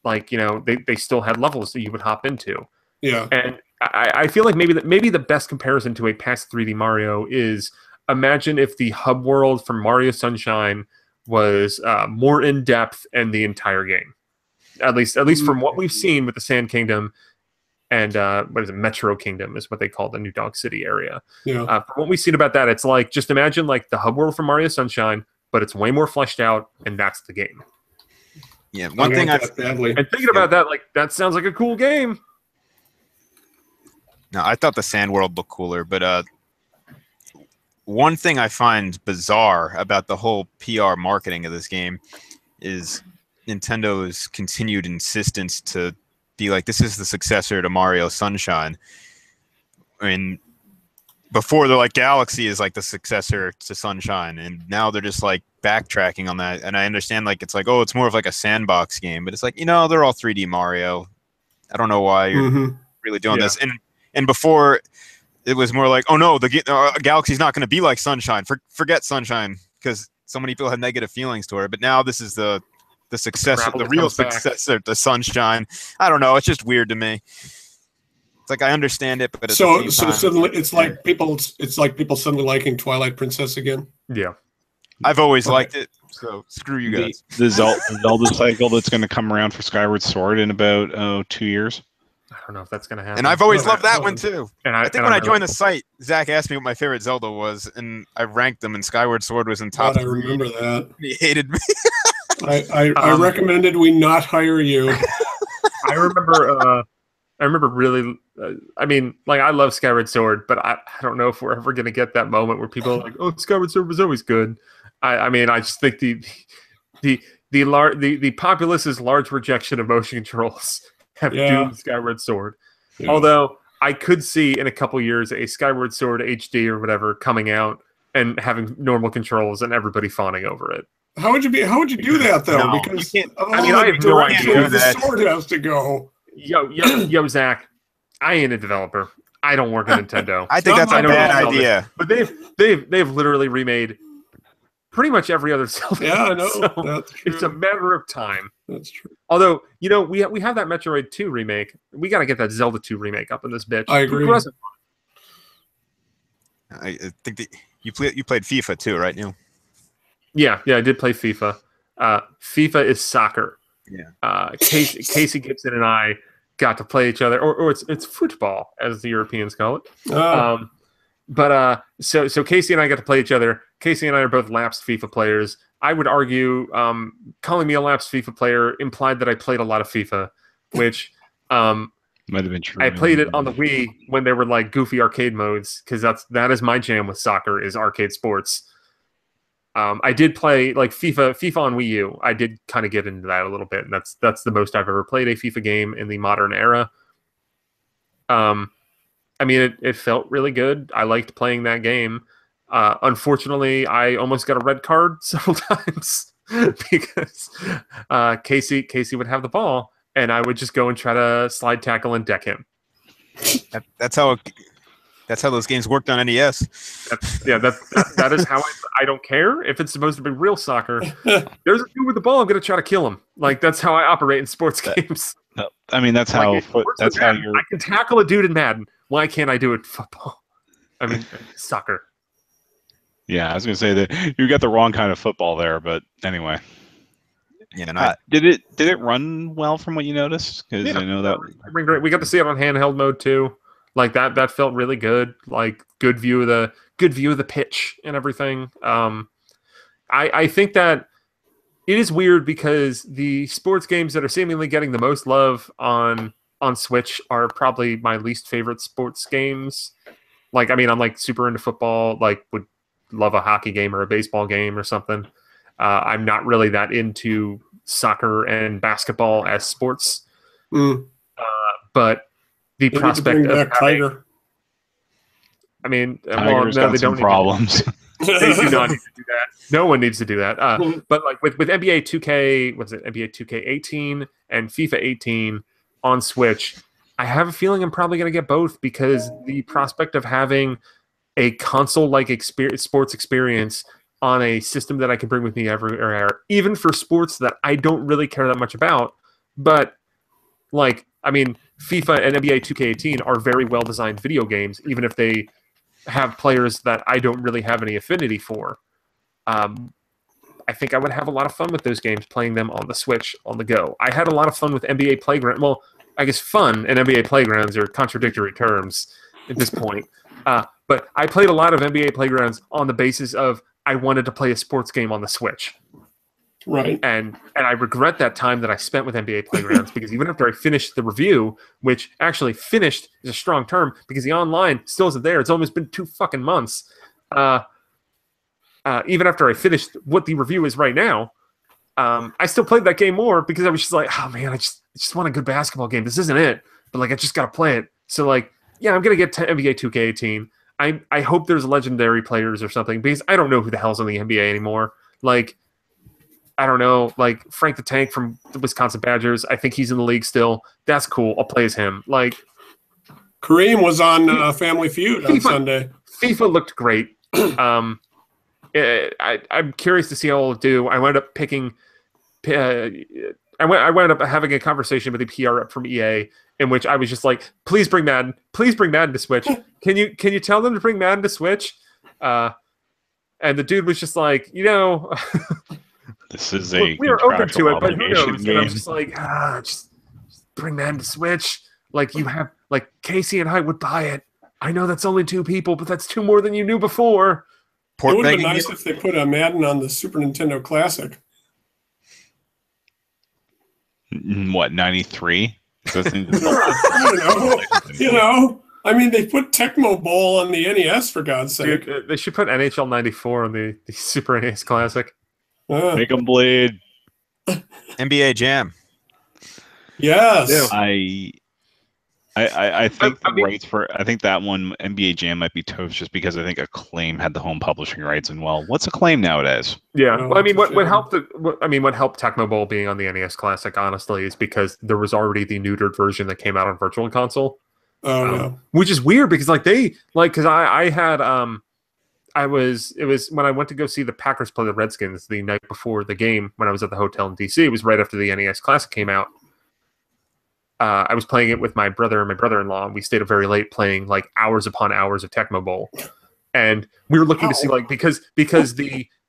like, you know, they still had levels that you would hop into. Yeah. And I feel like maybe the best comparison to a past 3D Mario is, imagine if the hub world from Mario Sunshine was more in depth in the entire game. At least from what we've seen with the Sand Kingdom and what is it, Metro Kingdom is what they call the New Donk City area. Yeah. From what we've seen about that, it's like, just imagine like the hub world from Mario Sunshine, but it's way more fleshed out, and that's the game. Yeah, one thing and thinking about that, like, that sounds like a cool game. No, I thought the Sand World looked cooler, but one thing I find bizarre about the whole PR marketing of this game is Nintendo's continued insistence to be like, this is the successor to Mario Sunshine. I mean, before they're like, Galaxy is like the successor to Sunshine, and now they're just like backtracking on that. And I understand, like, it's like, oh, it's more of like a sandbox game, but it's like, you know, they're all 3D Mario. I don't know why you're really doing this. And before, it was more like, oh no, the Galaxy's not going to be like Sunshine. Forget Sunshine, because so many people had negative feelings toward it. But now this is the successor, the real successor to Sunshine. I don't know. It's just weird to me. It's like, I understand it, but at the same time, suddenly it's like people suddenly liking Twilight Princess again. Yeah, I've always liked it. So screw you guys. The Zelda cycle that's going to come around for Skyward Sword in about 2 years. I don't know if that's going to happen. And I've always loved that one too. And I think when I joined the site, Zach asked me what my favorite Zelda was, and I ranked them, and Skyward Sword was in top. I remember that. He hated me. I recommended we not hire you. I remember. I remember really. I mean, like I love Skyward Sword, but I don't know if we're ever gonna get that moment where people are like, "Oh, Skyward Sword was always good." I mean, I just think the populace's large rejection of motion controls have doomed Skyward Sword. Yeah. Although I could see in a couple years a Skyward Sword HD or whatever coming out and having normal controls and everybody fawning over it. How would you do that though? No, because you can't. I mean, I have no idea. The sword has to go. Yo, Zach, I ain't a developer. I don't work at Nintendo. I think that's a bad idea. But they've literally remade pretty much every other Zelda. Yeah, I know. So that's true. it's a matter of time. That's true. Although, we have that Metroid 2 remake. We got to get that Zelda 2 remake up in this bitch. I agree. I think you played FIFA too, right, Neal? Yeah, I did play FIFA. FIFA is soccer. Yeah. Casey Gibson and I got to play each other, or it's football as the Europeans call it. Oh. So Casey and I got to play each other. Casey and I are both lapsed FIFA players. I would argue calling me a lapsed FIFA player implied that I played a lot of FIFA, which might have been true. I played it on the Wii when there were like goofy arcade modes, because that is my jam with soccer, is arcade sports. I did play like FIFA on Wii U. I did kind of get into that a little bit, and that's the most I've ever played a FIFA game in the modern era. I mean, it felt really good. I liked playing that game. Unfortunately, I almost got a red card several times because Casey would have the ball, and I would just go and try to slide tackle and deck him. That's how those games worked on NES. That is how I don't care if it's supposed to be real soccer. There's a dude with the ball. I'm going to try to kill him. Like, that's how I operate in sports games. No, I mean, that's how. I can tackle a dude in Madden. Why can't I do it in football? I mean, soccer. Yeah, I was going to say that you got the wrong kind of football there, but anyway. Yeah, did it run well from what you noticed? Because I know that we got to see it on handheld mode too. Like that felt really good. Like good view of the pitch and everything. I think that it is weird because the sports games that are seemingly getting the most love on Switch are probably my least favorite sports games. Like, I mean, I'm like super into football, like would love a hockey game or a baseball game or something. I'm not really that into soccer and basketball as sports. But the prospect of Tiger. I mean, Tiger's got they some don't problems. They do not need to do that. No one needs to do that. But like with NBA 2K, what's it? NBA 2K18 and FIFA 18 on Switch, I have a feeling I'm probably going to get both, because the prospect of having a console-like sports experience on a system that I can bring with me everywhere, even for sports that I don't really care that much about, but like, I mean, FIFA and NBA 2K18 are very well-designed video games, even if they have players that I don't really have any affinity for. I think I would have a lot of fun with those games, playing them on the Switch, on the go. I had a lot of fun with NBA Playground. Well, I guess fun and NBA Playgrounds are contradictory terms at this point. But I played a lot of NBA Playgrounds on the basis of I wanted to play a sports game on the Switch. Right. And I regret that time that I spent with NBA Playgrounds, because even after I finished the review, which actually finished is a strong term because the online still isn't there. It's almost been 2 fucking months. Even after I finished what the review is right now, I still played that game more because I was just like, oh man, I just want a good basketball game. This isn't it, but like I just gotta play it. So like, yeah, I'm gonna get to NBA 2K18. I hope there's legendary players or something, because I don't know who the hell's in the NBA anymore. Like, I don't know, like Frank the Tank from the Wisconsin Badgers. I think he's in the league still. That's cool. I'll play as him. Like, Kareem was on Family Feud on Sunday. FIFA looked great. I'm curious to see how it'll do. I wound up picking. I wound up having a conversation with the PR rep from EA, in which I was just like, "Please bring Madden. Please bring Madden to Switch. Can you tell them to bring Madden to Switch?" And the dude was just like, This is a we are open to it, but who knows? obligation And I game. was just like, just bring Madden to Switch. Like, you have, like, Casey and I would buy it. I know that's only 2 people, but that's 2 more than you knew before. It would have been nice if they put a Madden on the Super Nintendo Classic. What, 93? Those things I don't know. I mean, they put Tecmo Bowl on the NES for God's sake. Dude, they should put NHL '94 on the Super NES Classic. make them bleed. NBA Jam. Yes. Yeah. I think the rights for I think that one NBA Jam might be toast just because I think Acclaim had the home publishing rights, and well, what's Acclaim nowadays? Yeah, Oh, well, I mean, it's a what shame. helped? What helped Tecmo Bowl being on the NES Classic, honestly, is because there was already the neutered version that came out on Virtual Console, Oh no. which is weird because because I had it was when I went to go see the Packers play the Redskins the night before the game when I was at the hotel in DC. It was right after the NES Classic came out. I was playing it with my brother and my brother-in-law, and we stayed up very late playing like hours upon hours of Tecmo Bowl. And we were looking to see because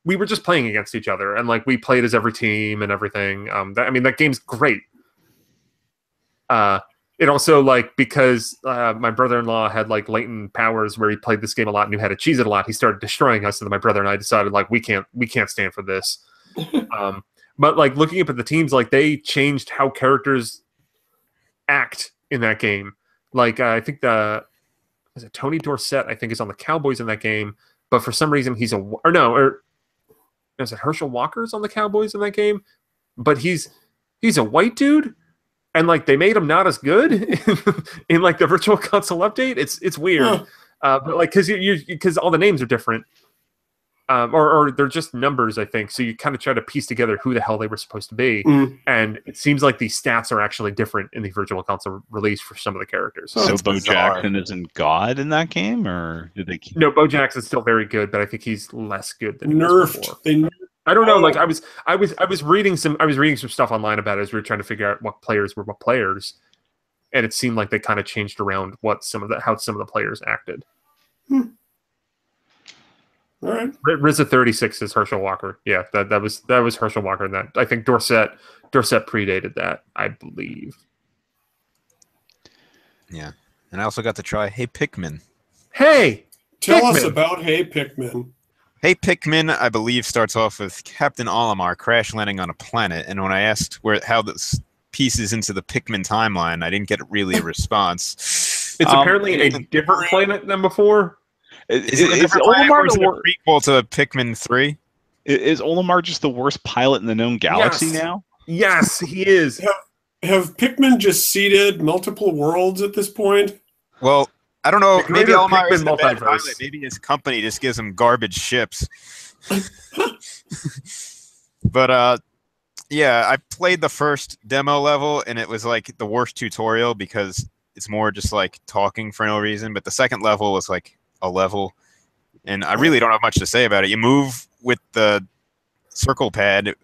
we were just playing against each other, and like we played as every team and everything. That game's great. It also because my brother-in-law had like latent powers where he played this game a lot and knew how to cheese it a lot. He started destroying us, and then my brother and I decided we can't stand for this. But looking up at the teams, they changed how characters act in that game. I think Tony Dorsett, I think, is on the Cowboys in that game, but for some reason he's is it Herschel Walker's on the Cowboys in that game? But he's a white dude, and they made him not as good in the Virtual Console update. It's weird, but because all the names are different. Or they're just numbers, I think. So you kind of try to piece together who the hell they were supposed to be. And it seems like the stats are actually different in the Virtual Console release for some of the characters. So Bo Jackson isn't God in that game, or did they? No, Bo Jackson's still very good, but I think he's less good than he was before. They I don't know. I was reading some stuff online about it as we were trying to figure out what players were what players, and it seemed like they kind of changed around how some of the players acted. All right. RZA 36 is Herschel Walker. Yeah, that was Herschel Walker. And that I think Dorsett predated that, I believe. Yeah, and I also got to try Hey Pikmin. Hey, Tell Pikmin. us about Hey Pikmin. Hey Pikmin, I believe, starts off with Captain Olimar crash landing on a planet, and when I asked how this pieces into the Pikmin timeline, I didn't get really a response. It's apparently a different planet than before. Is Olimar the prequel to Pikmin 3? Is Olimar just the worst pilot in the known galaxy now? Yes, he is. Have Pikmin just seeded multiple worlds at this point? Well, I don't know. Maybe Olimar is the bad multiverse. pilot. Maybe his company just gives him garbage ships. But yeah, I played the first demo level, and it was the worst tutorial because it's more just talking for no reason. But the second level was a level, and I really don't have much to say about it. You move with the circle pad,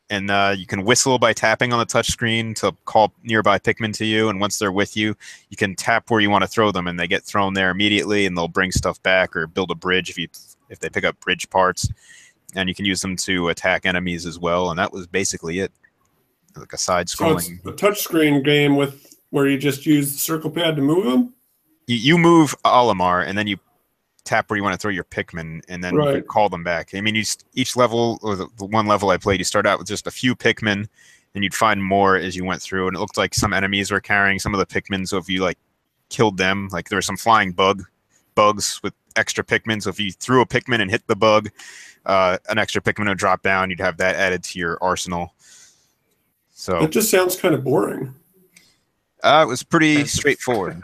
and you can whistle by tapping on the touch screen to call nearby Pikmin to you, and once they're with you, you can tap where you want to throw them, and they get thrown there immediately, and they'll bring stuff back or build a bridge if they pick up bridge parts, and you can use them to attack enemies as well, and that was basically it. A side-scrolling. So it's a touchscreen game where you just use the circle pad to move them? You move Olimar, and then you tap where you want to throw your Pikmin, and then you can call them back. I mean, each level, or the one level I played, you start out with just a few Pikmin, and you'd find more as you went through, and it looked like some enemies were carrying some of the Pikmin, so if you killed them, there were some flying bugs with extra Pikmin, so if you threw a Pikmin and hit the bug, an extra Pikmin would drop down, you'd have that added to your arsenal. So It just sounds kind of boring. it was pretty straightforward.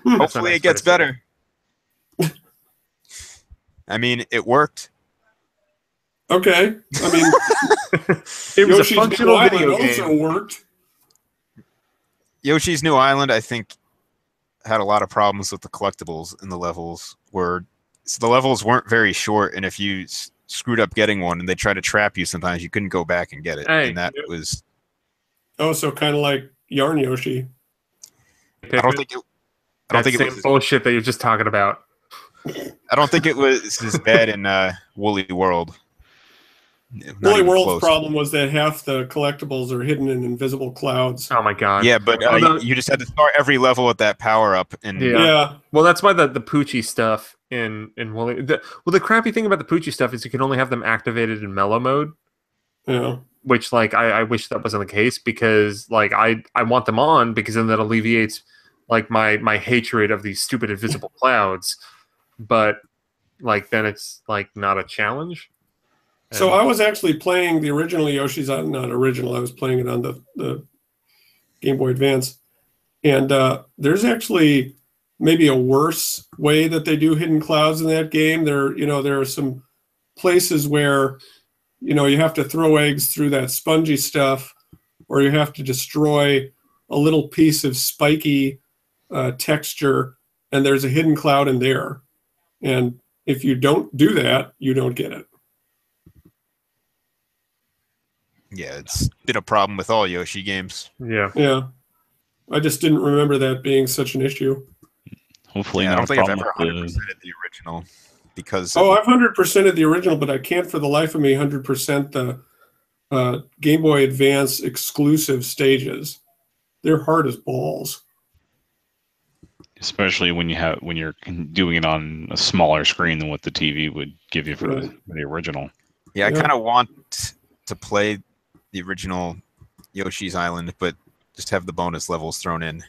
Hopefully it gets better. I mean, it worked. Okay. I mean, It was Yoshi's a functional New video Island game. also worked. Yoshi's New Island, I think, had a lot of problems with the collectibles in the levels. So the levels weren't very short, and if you screwed up getting one and they tried to trap you, sometimes you couldn't go back and get it. Hey, and that was... Oh, so kind of like Yarn Yoshi. I don't think it was bullshit that you're just talking about. I don't think it was as bad in Woolly World. Not Woolly even World's close. problem was that half the collectibles are hidden in invisible clouds. Oh my god. Yeah, but you just had to start every level with that power up, and Yeah. Well, that's why the Poochie stuff in Woolly. The crappy thing about the Poochie stuff is you can only have them activated in mellow mode. Yeah. which like I wish that wasn't the case, because like I want them on, because then that alleviates like my hatred of these stupid invisible clouds. But like then it's like not a challenge. So I was actually playing the original Yoshi's Island, not original. I was playing it on the Game Boy Advance, and there's actually maybe a worse way that they do hidden clouds in that game. There are some places where you have to throw eggs through that spongy stuff, or you have to destroy a little piece of spiky texture, and there's a hidden cloud in there. And if you don't do that, you don't get it. Yeah, it's been a problem with all Yoshi games. Yeah. I just didn't remember that being such an issue. Hopefully, I not don't a think I've problem ever with 100%ed the original, because I've 100%ed the original, but I can't for the life of me 100% the Game Boy Advance exclusive stages. They're hard as balls. especially when you're doing it on a smaller screen than what the TV would give you for Right. the original. yeah, I Yeah. kind of want to play the original Yoshi's Island, but just have the bonus levels thrown in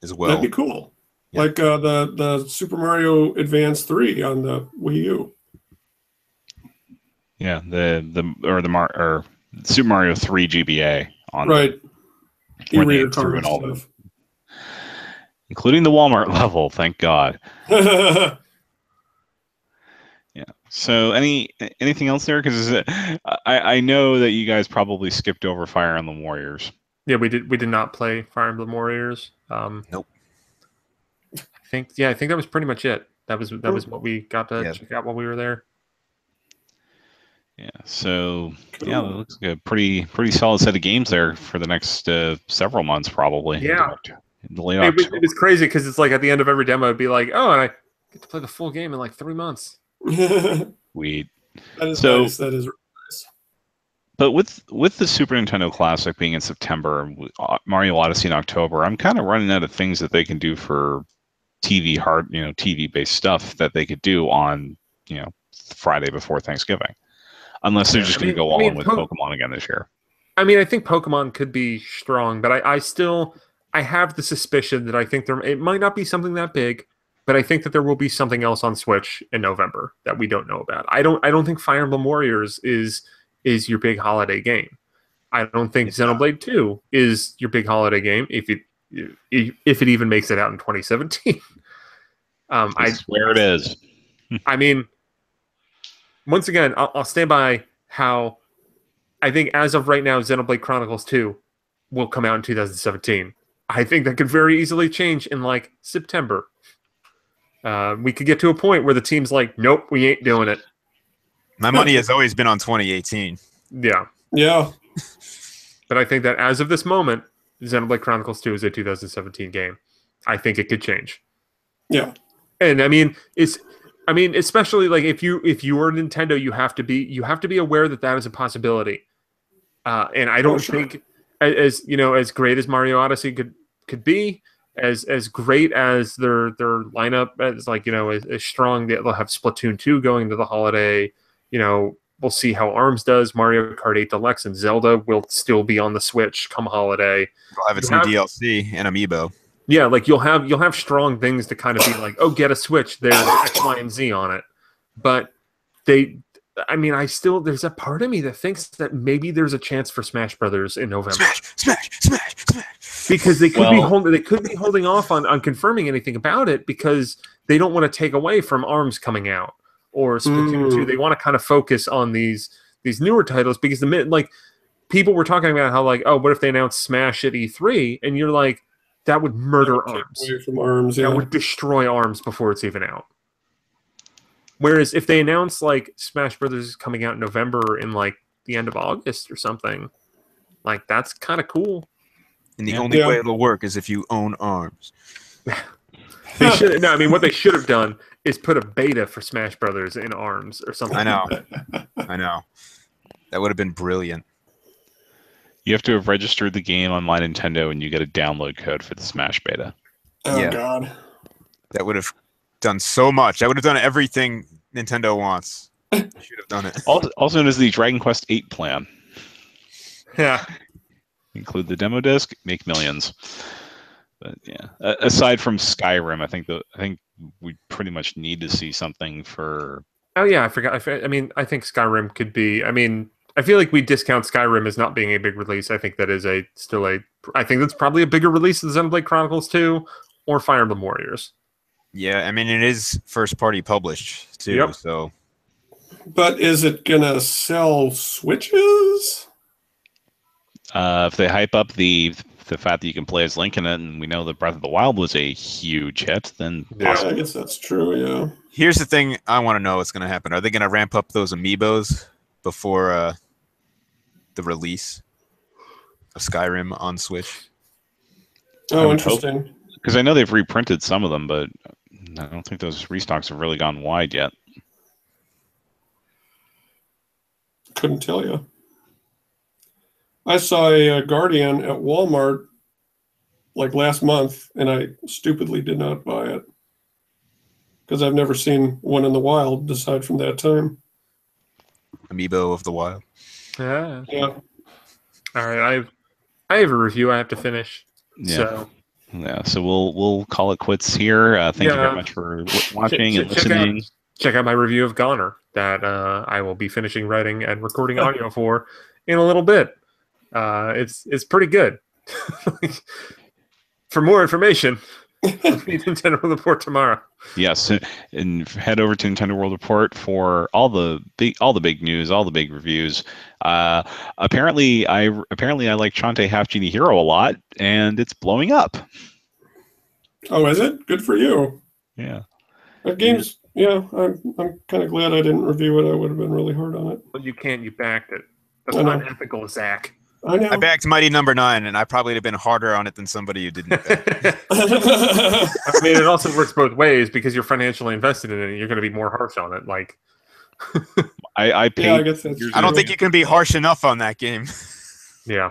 as well. That'd be cool. Yeah. Like the Super Mario Advance 3 on the Wii U. Yeah, or Super Mario 3 GBA on Right. when they E-reader threw card in all, stuff. including the Walmart level. Thank God. Yeah. So anything else there? Because I know that you guys probably skipped over Fire Emblem Warriors. Yeah, we did not play Fire Emblem Warriors. Nope. I think that was pretty much it. That was what we got to check out while we were there. Yeah. So Cool. yeah, that looks like a pretty solid set of games there for the next several months, probably. Yeah. In late It October. was crazy, because it's like at the end of every demo, it'd be like, oh, and I get to play the full game in like 3 months. That Sweet. is So- nice. That is nice. But with the Super Nintendo Classic being in September, and Mario Odyssey in October, I'm kind of running out of things that they can do for TV based stuff that they could do on Friday before Thanksgiving, unless they're just going to go all in with Pokemon again this year. I mean, I think Pokemon could be strong, but I have the suspicion that I think it might not be something that big, but I think that there will be something else on Switch in November that we don't know about. I don't think Fire Emblem Warriors is your big holiday game. I don't think Xenoblade 2 is your big holiday game if it even makes it out in 2017. I swear it is. I mean, once again, I'll stand by how I think as of right now, Xenoblade Chronicles 2 will come out in 2017. I think that could very easily change in like September. We could get to a point where the team's like, nope, we ain't doing it. My money has always been on 2018. Yeah. Yeah. But I think that as of this moment, Xenoblade Chronicles 2 is a 2017 game. I think it could change. Yeah. And I mean, especially like if you are Nintendo, you have to be aware that is a possibility. And I don't think as great as Mario Odyssey could be, as great as their lineup, as like as strong, they'll have Splatoon 2 going into the holiday. We'll see how ARMS does. Mario Kart 8 Deluxe and Zelda will still be on the Switch come holiday. We'll have its new DLC and Amiibo. Yeah, like you'll have strong things to kind of be like, oh, get a Switch. There's X, Y, and Z on it. But there's a part of me that thinks that maybe there's a chance for Smash Brothers in November. Smash. Because they could be holding off on confirming anything about it, because they don't want to take away from ARMS coming out or Splatoon 2. They want to kind of focus on these newer titles, because people were talking about how like, oh, what if they announce Smash at E3? And you're like, that would murder ARMS. Away from ARMS, yeah. That would destroy ARMS before it's even out. Whereas if they announce like Smash Brothers is coming out in November in like the end of August or something, like that's kind of cool. And the only way it'll work is if you own ARMS. They should. No, I mean, what they should have done is put a beta for Smash Brothers in ARMS or something. I know. That would have been brilliant. You have to have registered the game on My Nintendo, and you get a download code for the Smash beta. Oh, God. That would have done so much. That would have done everything Nintendo wants. Should have done it. Also known as the Dragon Quest VIII plan. Yeah. Include the demo disc, make millions. But yeah, aside from Skyrim, I think we pretty much need to see something for. Oh yeah, I forgot. I mean, I think Skyrim could be. I mean, I feel like we discount Skyrim as not being a big release. I think that is still a. I think that's probably a bigger release than Xenoblade Chronicles 2 or Fire Emblem Warriors. Yeah, I mean it is first party published too, Yep. so. But is it gonna sell Switches? If they hype up the fact that you can play as Link in it, and we know that Breath of the Wild was a huge hit, then Yeah, I guess that's true. Yeah. Here's the thing I want to know what's going to happen. Are they going to ramp up those amiibos before the release of Skyrim on Switch? Oh, interesting. Because I know they've reprinted some of them, but I don't think those restocks have really gone wide yet. Couldn't tell you. I saw a Guardian at Walmart like last month, and I stupidly did not buy it because I've never seen one in the wild aside from that time. Amiibo of the Wild. Yeah. Yeah. All right, I have a review I have to finish. Yeah. So Yeah, so we'll call it quits here. Thank you very much for watching and listening. Check out my review of Goner that I will be finishing writing and recording audio for in a little bit. It's pretty good. For more information, read Nintendo World Report tomorrow. Yes, and head over to Nintendo World Report for all the big news, all the big reviews. Apparently I like Shantae Half Genie Hero a lot, and it's blowing up. Oh, is it? Good for you. Yeah. That game's I'm kind of glad I didn't review it. I would have been really hard on it. Well, you can't. You backed it. That's I know. unethical, Zach. I know. I backed Mighty Number 9, and I probably would have been harder on it than somebody who didn't back. I mean, it also works both ways because you're financially invested in it. You're going to be more harsh on it. Like, I paid. Yeah, I guess that's I don't think you can be harsh enough on that game. yeah.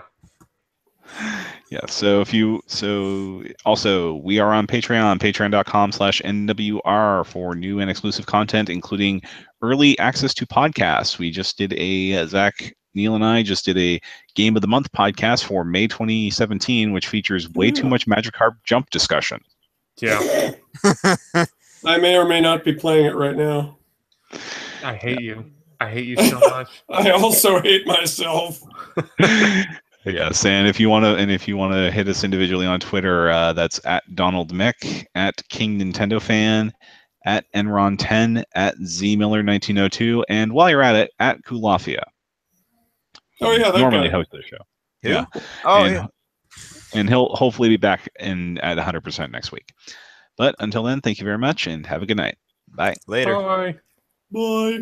Yeah, so also we are on Patreon, patreon.com/NWR for new and exclusive content, including early access to podcasts. We just did Zach, Neal, and I just did a Game of the Month podcast for May 2017, which features way too much Magikarp jump discussion. Yeah. I may or may not be playing it right now. I hate you. I hate you so much. I also hate myself. Yes, and if you want to hit us individually on Twitter, that's at Donald Mick, at King Nintendo Fan, at Enron10, at ZMiller1902, and while you're at it, at Kulafia. Oh yeah, that normally guy. hosts the show. Who? Yeah. Oh, and, yeah. And he'll hopefully be back at 100% next week. But until then, thank you very much, and have a good night. Bye. Later. Bye. Bye.